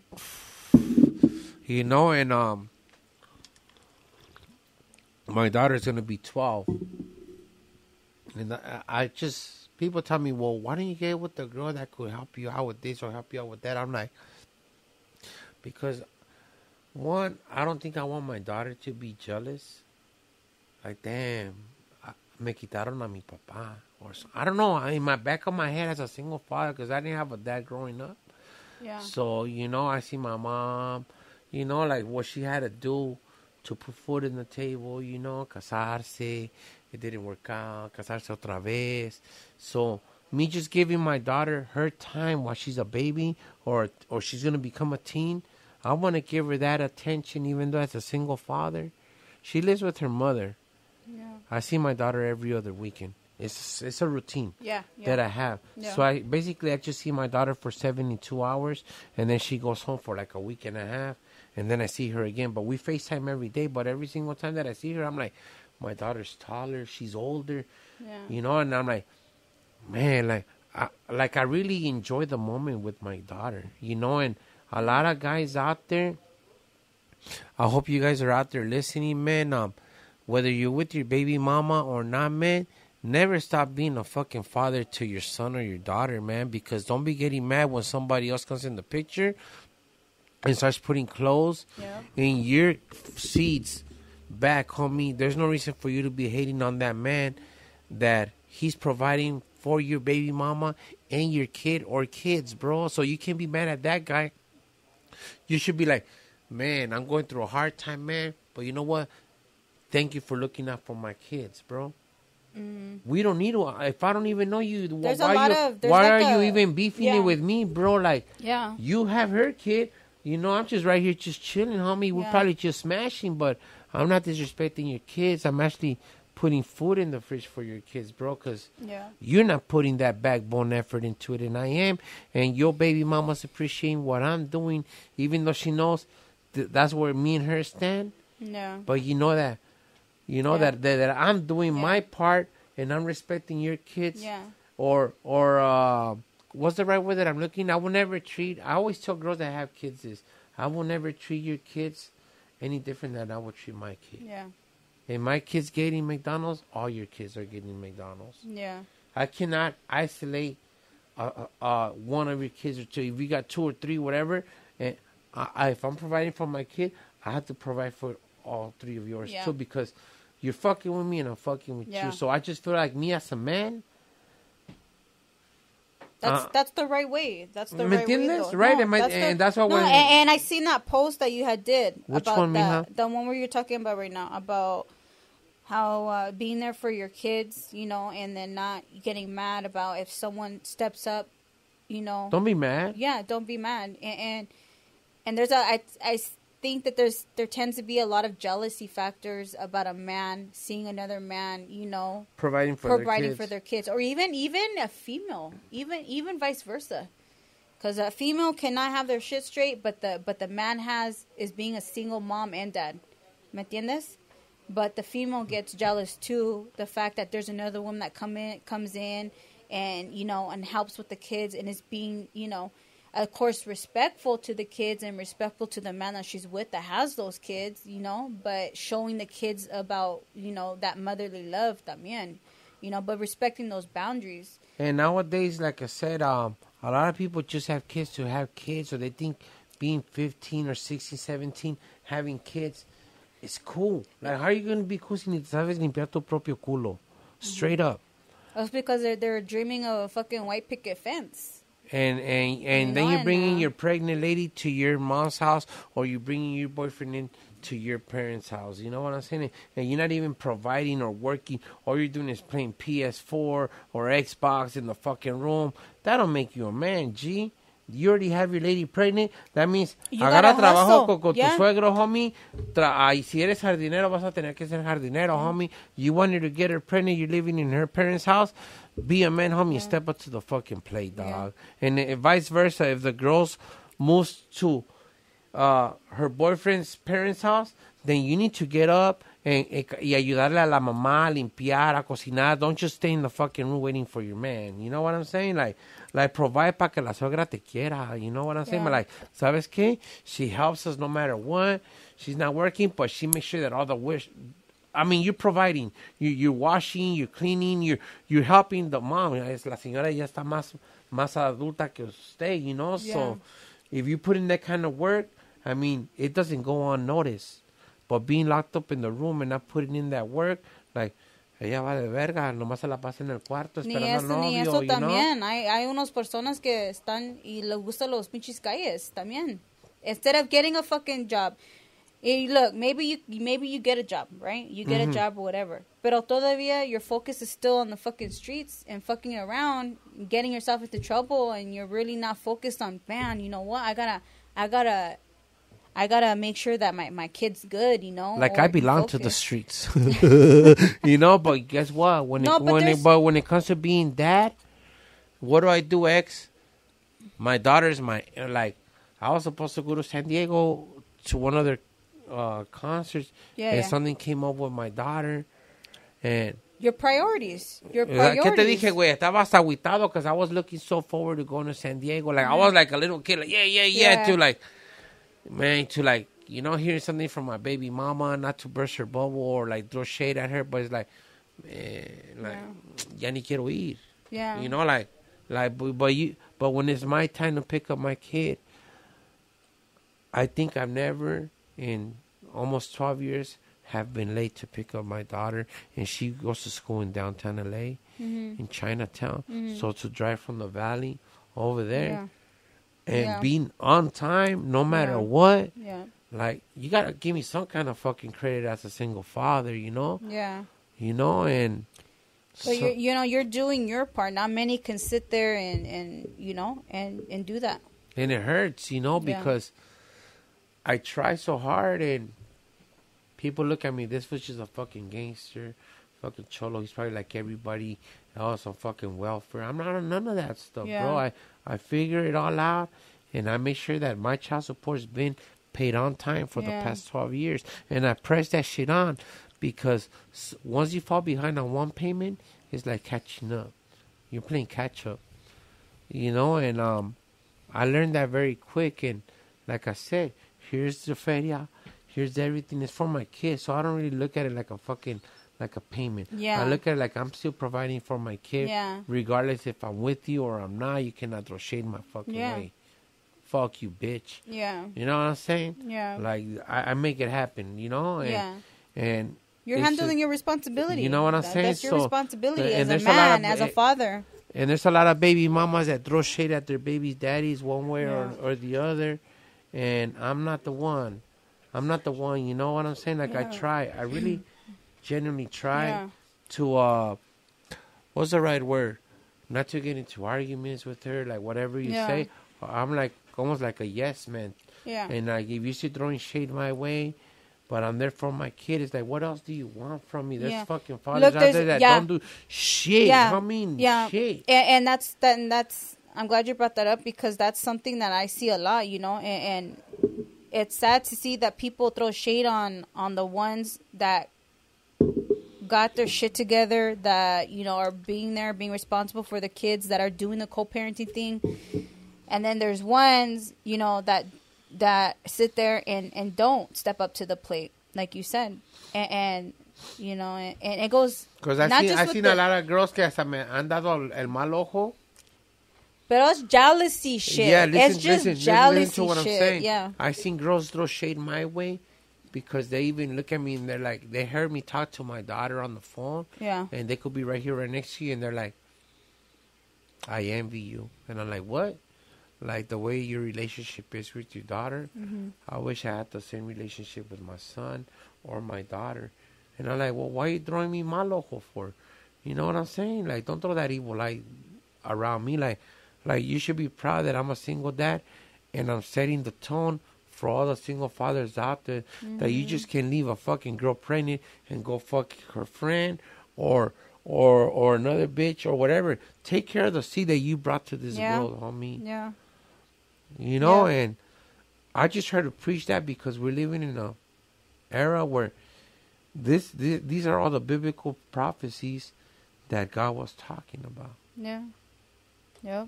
You know, and my daughter's gonna be 12. And I just, people tell me, well, why don't you get with the girl that could help you out with this or help you out with that? I'm like, because, one, I don't think I want my daughter to be jealous. Like, damn, me quitaron a mi papá. Or I don't know, in my back of my head as a single father, because I didn't have a dad growing up. Yeah. So, you know, I see my mom, you know, like what she had to do to put food in the table, you know, casarse. It didn't work out, casarse otra vez. So, me just giving my daughter her time while she's a baby or she's going to become a teen, I want to give her that attention even though as a single father. She lives with her mother. Yeah. I see my daughter every other weekend. It's a routine that I have. Yeah. So I just see my daughter for 72 hours, and then she goes home for like a week and a half, and then I see her again. But we FaceTime every day, but every single time that I see her, I'm like, my daughter's taller, she's older, you know, and I'm like, man, I really enjoy the moment with my daughter, you know, and a lot of guys out there, I hope you guys are out there listening, man, whether you're with your baby mama or not, man, never stop being a fucking father to your son or your daughter, man, because don't be getting mad when somebody else comes in the picture and starts putting clothes in your seeds back, homie. There's no reason for you to be hating on that man that he's providing for your baby mama and your kid or kids, bro. So you can't be mad at that guy. You should be like, man, I'm going through a hard time, man, but you know what? Thank you for looking out for my kids, bro. We don't need to. If I don't even know you, why are you even beefing it with me, bro? Like, you have her kid. You know, I'm just right here just chilling, homie. We're probably just smashing, but I'm not disrespecting your kids. I'm actually putting food in the fridge for your kids, bro, because you're not putting that backbone effort into it, and I am. And your baby mama's appreciating what I'm doing, even though she knows that's where me and her stand. Yeah. But you know that. You know that I'm doing my part and I'm respecting your kids. Yeah. Or what's the right word that I'm looking? I always tell girls that have kids this. I will never treat your kids any different than I would treat my kid. Yeah. And my kids getting McDonald's, all your kids are getting McDonald's. Yeah. I cannot isolate one of your kids or two. If you got two or three, whatever, and if I'm providing for my kid, I have to provide for all three of yours too, because you're fucking with me and I'm fucking with you. So I just feel like me as a man. That's the right way. That's the right way, though. Right? No, that's what and I seen that post that you did. Which about one, that, the one where you're talking about right now, about how being there for your kids, you know, and then not getting mad about if someone steps up, you know. Don't be mad. Yeah, don't be mad. And there's I think that there tends to be a lot of jealousy factors about a man seeing another man, you know, providing for their kids, or even a female, even vice versa, because a female cannot have their shit straight, but the man is being a single mom and dad, ¿me entiendes? But the female gets jealous too, the fact that there's another woman that comes in and, you know, and helps with the kids and is being, you know, of course, respectful to the kids and respectful to the man that she's with that has those kids, you know, but showing the kids about, you know, that motherly love también, you know, but respecting those boundaries. And nowadays, like I said, A lot of people just have kids to have kids, or they think being 15 or 16, 17, having kids is cool. Like, how are you going to be cool si ni sabes limpiar tu propio culo? Straight up. That's because they're dreaming of a fucking white picket fence. And then you're bringing your pregnant lady to your mom's house, or you're bringing your boyfriend in to your parents' house. You know what I'm saying? And you're not even providing or working. All you're doing is playing PS4 or Xbox in the fucking room. That don't make you a man, G. You already have your lady pregnant. That means agarra trabajo con tu suegro, homie. Y si eres jardinero, vas a tener que ser jardinero, homie. You want her to get her pregnant. You're living in her parents' house. Be a man, homie. Step up to the fucking plate, dog. And vice versa. If the girls moves to her boyfriend's parents' house, then you need to get up y ayudarle a la mamá a limpiar, a cocinar. Don't just stay in the fucking room waiting for your man. You know what I'm saying? Like provide para que la suegra te quiera. You know what I'm saying? But like, ¿sabes qué? She helps us no matter what. She's not working, but she makes sure that all the I mean, you're providing. You're washing, you're cleaning, you're helping the mom. La señora ya está más adulta que usted, you know? Yeah. So if you put in that kind of work, I mean, it doesn't go unnoticed. But being locked up in the room and not putting in that work, like, ella va de verga, nomás se la pasa en el cuarto esperando al novio, ni eso también. Know? Hay unas personas que están y les gustan los pinches calles también. Instead of getting a fucking job. Look, maybe you get a job, right? You get a job or whatever. Pero todavía your focus is still on the fucking streets and fucking around, getting yourself into trouble, and you're really not focused on, man, you know what? I gotta make sure that my kid's good, you know. Like, I belong to the streets, you know. But guess what? When it comes to being dad, what do, X? My daughter's I was supposed to go to San Diego to one of their concerts, and something came up with my daughter, and your priorities. ¿Qué te dije, güey? Estaba hasta agüitado because I was looking so forward to going to San Diego. Like, I was like a little kid, like, yeah, to like, man, to like, you know, hearing something from my baby mama, not to burst her bubble or like throw shade at her, but it's like, man, like, ya ni quiero ir. Yeah. You know, but when it's my time to pick up my kid, I think I've never in almost 12 years have been late to pick up my daughter, and she goes to school in downtown LA, in Chinatown. So to drive from the valley over there and being on time no matter what, like, you gotta give me some kind of fucking credit as a single father, you know? Yeah. You know, and so you're doing your part. Not many can sit there and you know, and do that. And it hurts, you know, because I try so hard, and people look at me, this was just a fucking gangster, fucking cholo. He's probably like everybody else on fucking welfare. I'm not on none of that stuff, bro. I figure it all out, and I make sure that my child support's been paid on time for the past 12 years. And I press that shit on, because once you fall behind on one payment, it's like catching up. You're playing catch up, you know, and I learned that very quick. And like I said, here's the feria, here's everything. It's for my kids, so I don't really look at it like a fucking, like a payment. I look at it like I'm still providing for my kid, regardless if I'm with you or I'm not. You cannot throw shade my fucking way. Fuck you, bitch. Yeah. You know what I'm saying? Yeah. Like, I make it happen, you know? And, and you're handling your responsibility. You know what I'm saying? That's your responsibility as a man, as a father. And there's a lot of baby mamas that throw shade at their baby's daddies one way or the other. And I'm not the one. You know what I'm saying? Like, I really genuinely try to, what's the right word? Not to get into arguments with her, like whatever you say. I'm like, almost like a yes man. Yeah. And like, if you see throwing shade my way, but I'm there for my kid, it's like, what else do you want from me? There's fucking fathers out there that don't do shit. I mean, shit. And that's, I'm glad you brought that up, because that's something that I see a lot, you know, and it's sad to see that people throw shade on the ones that got their shit together, that, you know, are being responsible for the kids, that are doing the co-parenting thing. And then there's ones, you know, that sit there and don't step up to the plate, like you said. And you know, and it goes... Because I've seen a lot of girls que hasta me han dado el mal ojo. But it's jealousy shit. Yeah, it's just jealousy listen to what shit. I'm saying. Yeah. I seen girls throw shade my way because they even look at me and they're like, they heard me talk to my daughter on the phone. Yeah. And they could be right here, right next to you, and they're like, I envy you. And I'm like, what? Like the way your relationship is with your daughter. Mm-hmm. I wish I had the same relationship with my son or my daughter. And I'm like, well, why are you throwing me mal ojo for? You know what I'm saying? Like, don't throw that evil light around me. Like you should be proud that I'm a single dad and I'm setting the tone for all the single fathers out there, that you just can't leave a fucking girl pregnant and go fuck her friend or another bitch or whatever. Take care of the seed that you brought to this world, homie. Yeah. You know, and I just try to preach that because we're living in a era where these are all the biblical prophecies that God was talking about. Yeah. Yeah.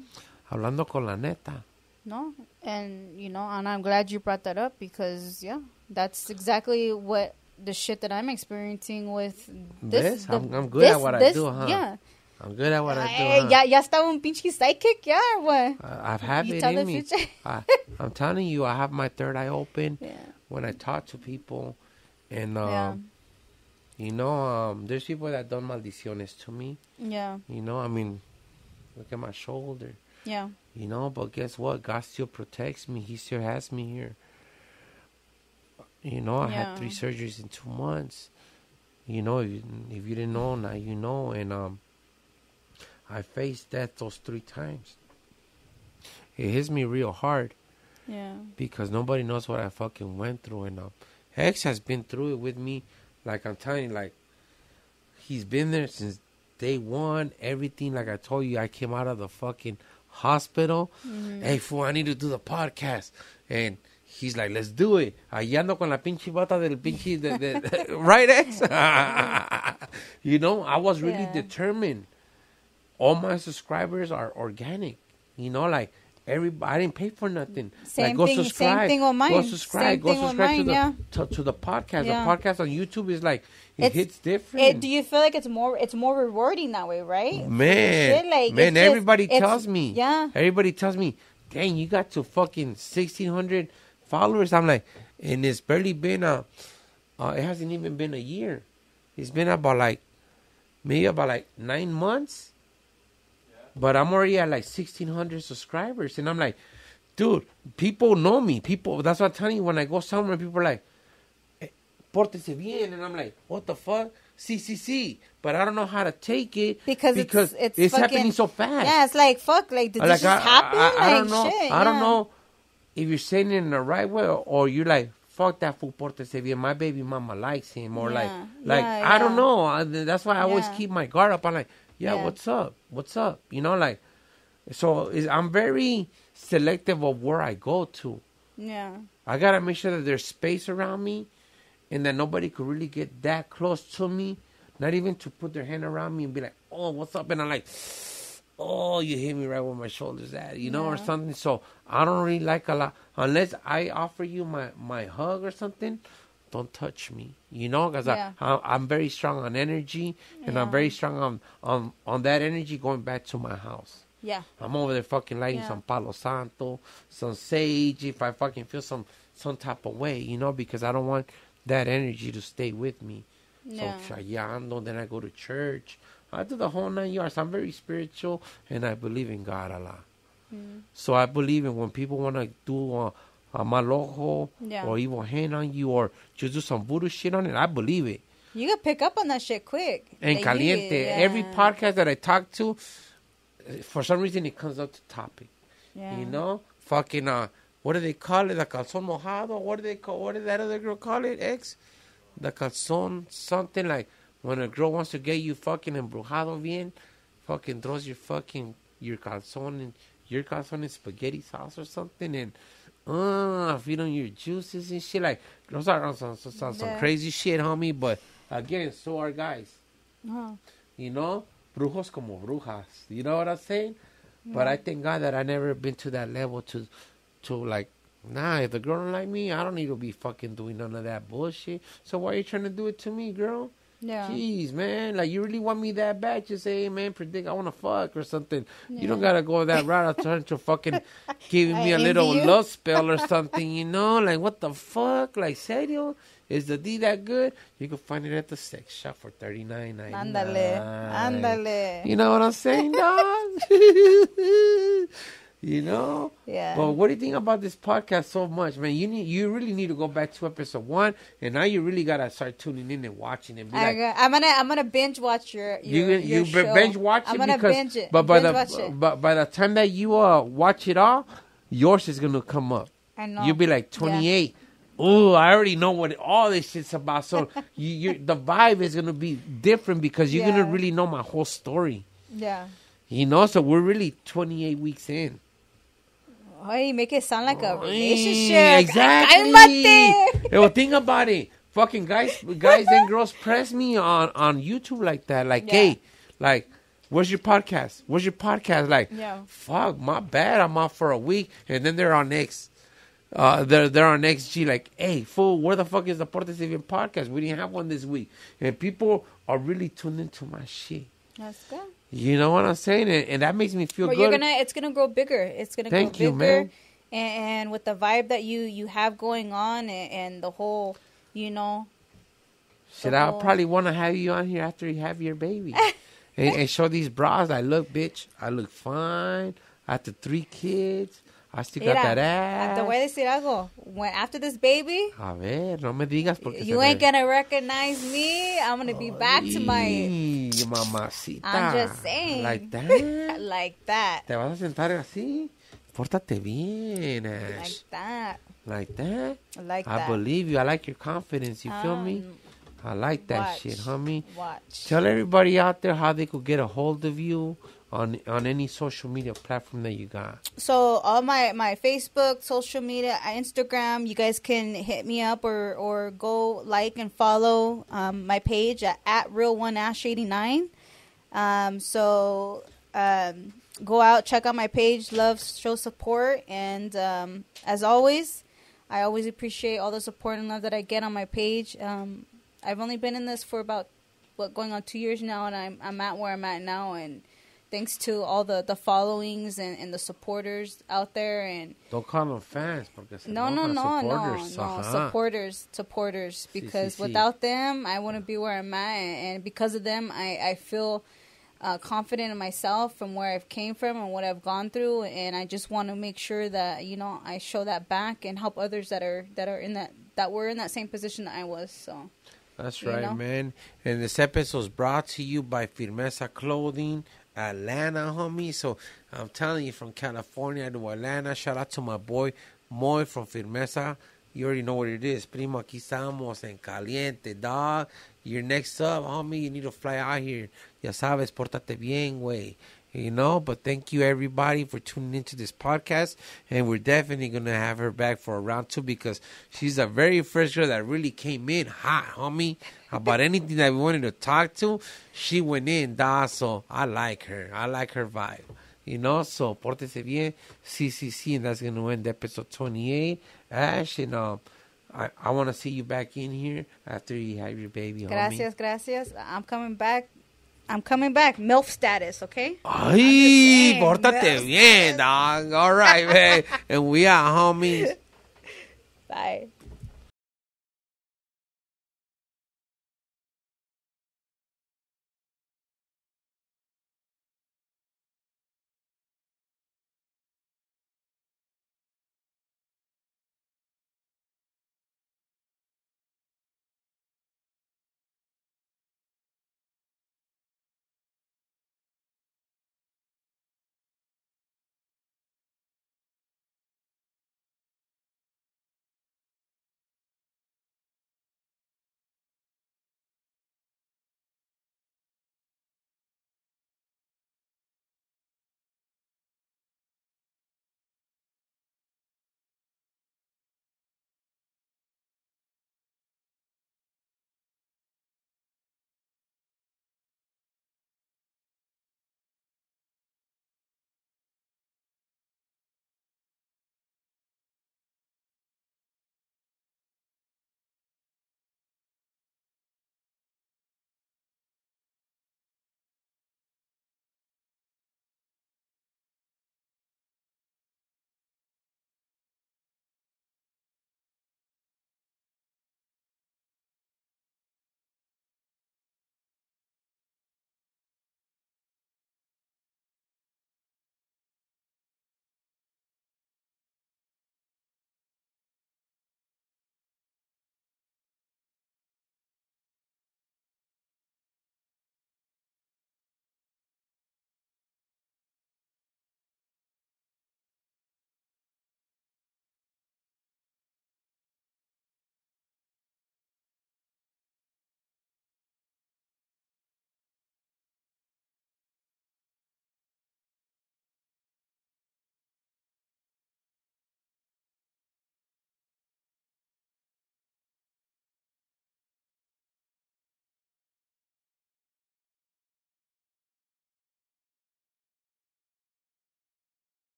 Hablando con la neta. No, and and I'm glad you brought that up because that's exactly what the shit that I'm experiencing with this. I'm good at what I do, huh? Yeah. I'm good at what I do, huh? Ya estaba un pinche psychic, or what? I've had it in me. I'm telling you, I have my third eye open when I talk to people. And, there's people that done maldiciones to me. Yeah. I mean, look at my shoulder. Yeah. But guess what? God still protects me. He still has me here. I had 3 surgeries in 2 months. If you didn't know, now you know. And I faced death those 3 times. It hits me real hard. Yeah. Because nobody knows what I fucking went through. And X has been through it with me. Like I'm telling you, like he's been there since day one. Everything, like I told you, I came out of the fucking hospital. Hey, fool, I need to do the podcast. And he's like, let's do it. Allá ando con la pinche bata del pinche... right, X? I was really determined. All my subscribers are organic. Like, I didn't pay for nothing. Same like, thing. Same thing with mine. Go subscribe. Go subscribe to the podcast. Yeah. The podcast on YouTube is like it hits different. Do you feel like it's more rewarding that way, right? Man, everybody tells me. Yeah. Everybody tells me, dang, you got to fucking 1,600 followers. I'm like, and it's barely been it hasn't even been a year. It's been maybe about 9 months. But I'm already at 1,600 subscribers. And I'm like, dude, people know me. That's what I'm telling you. When I go somewhere, people are like, Pórtense bien. And I'm like, what the fuck? Sí. But I don't know how to take it. Because it's happening so fast. Yeah, it's like, fuck. Like, did this just happen? I don't know. Shit, I don't know if you're saying it in the right way or you're like, fuck that fool, Pórtense bien. My baby mama likes him. Or I don't know. That's why I always keep my guard up. I'm like, what's up? So I'm very selective of where I go to. Yeah. I got to make sure that there's space around me and that nobody could really get that close to me. Not even to put their hand around me and be like, oh, what's up? And I'm like, oh, you hit me right where my shoulder's at, or something. So I don't really like a lot. Unless I offer you my hug or something, don't touch me, because I'm very strong on energy, and I'm very strong on that energy going back to my house. Yeah. I'm over there fucking lighting some Palo Santo, some sage, if I fucking feel some type of way, because I don't want that energy to stay with me. Yeah. So, shayando, then I go to church. I do the whole 9 yards. I'm very spiritual, and I believe in God a lot. So I believe in when people want to do a mal ojo or evil hand on you or just do some voodoo shit on it, I believe it. You can pick up on that shit quick. And caliente. Every podcast that I talk to, for some reason it comes up to topic. Yeah. Fucking, what do they call it? The calzón mojado? What did that other girl call it, X? The calzón, something like when a girl wants to get you fucking embrujado bien, fucking throws your calzón in spaghetti sauce or something and feed on your juices and shit. Like, those are some crazy shit, homie. But again, so are guys. Brujos como brujas. You know what I'm saying? Yeah. But I thank God that I never been to that level to like, nah, if the girl don't like me, I don't need to be fucking doing none of that bullshit. So why are you trying to do it to me, girl? Yeah. Jeez, man. Like, you really want me that bad? Just say, hey, man, predict I want to fuck or something. You don't got to go that route. I'm trying to fucking giving me a little love spell or something, you know? Like, what the fuck? Like, serio? Is the D that good? You can find it at the sex shop for $39.99. Ándale. You know what I'm saying, dog? You know? Yeah. But what do you think about this podcast so much, man? You really need to go back to episode 1, and now you really gotta start tuning in and watching it. I'm gonna binge watch your show. Binge watch it. I'm gonna binge it. But But by the time that you watch it all, yours is gonna come up. I know. You'll be like 28. Yeah. Oh, I already know what all this shit's about. So the vibe is gonna be different because you're gonna really know my whole story. Yeah. You know, so we're really 28 weeks in. Oh, you make it sound like a relationship. Exactly. Well, think about it. Fucking guys and girls press me on YouTube like that. Like, hey, like, where's your podcast? Where's your podcast? Like, fuck, my bad. I'm off for a week. And then they're on X. They're on XG. Like, hey, fool, where the fuck is the Portense Bienn podcast? We didn't have one this week. And people are really tuned into my shit. That's good. You know what I'm saying? And that makes me feel good. It's gonna grow bigger. It's gonna grow bigger. Man. And with the vibe that you have going on and the whole, you know. Shit, I'll probably want to have you on here after you have your baby. and show these bras. Like, look, bitch, I look fine. After 3 kids, I still got that ass. Te voy a decir algo. After this baby, a ver, no me digas porque you ain't gonna recognize me. I'm gonna be back to my mamacita. I'm just saying. Like that. Like that. Te vas a sentar así. Pórtate bien, Ash. Like that. Like that. Like I that. believe you. I like your confidence. You feel me? I like that shit, homie. Watch. Tell everybody out there how they could get a hold of you on any social media platform that you got. So all my Facebook, social media, Instagram, you guys can hit me up or go like and follow my page at Real1Ash89. Go out, check out my page, love, show support, and as always, I always appreciate all the support and love that I get on my page. I've only been in this for about going on 2 years now, and I'm at where I'm at now, and thanks to all the followings and the supporters out there. And don't call them fans. No. Supporters. Because without them, I wouldn't be where I'm at. And because of them, I feel confident in myself from where I've came from and what I've gone through. And I just want to make sure that, you know, I show that back and help others that were in that same position that I was. So that's right, man. And this episode is brought to you by Firmeza Clothing, Atlanta, homie. So I'm telling you, from California to Atlanta, shout out to my boy Moy from Firmeza. You already know what it is. Primo, aquí estamos en caliente, dog. You're next up, homie. You need to fly out here. Ya sabes, pórtate bien, güey. You know, but thank you everybody for tuning into this podcast, and we're definitely gonna have her back for a round 2 because she's the very first girl that really came in hot, homie. About anything that we wanted to talk to, she went in, dog. So I like her. I like her vibe. You know, so pórtese bien, sí, and that's gonna end episode 28. Ash, and I want to see you back in here after you have your baby, homie. Gracias. I'm coming back. MILF status, okay? Ay, pórtate bien, dog. All right, man. And we are homies. Bye.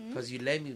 because you let me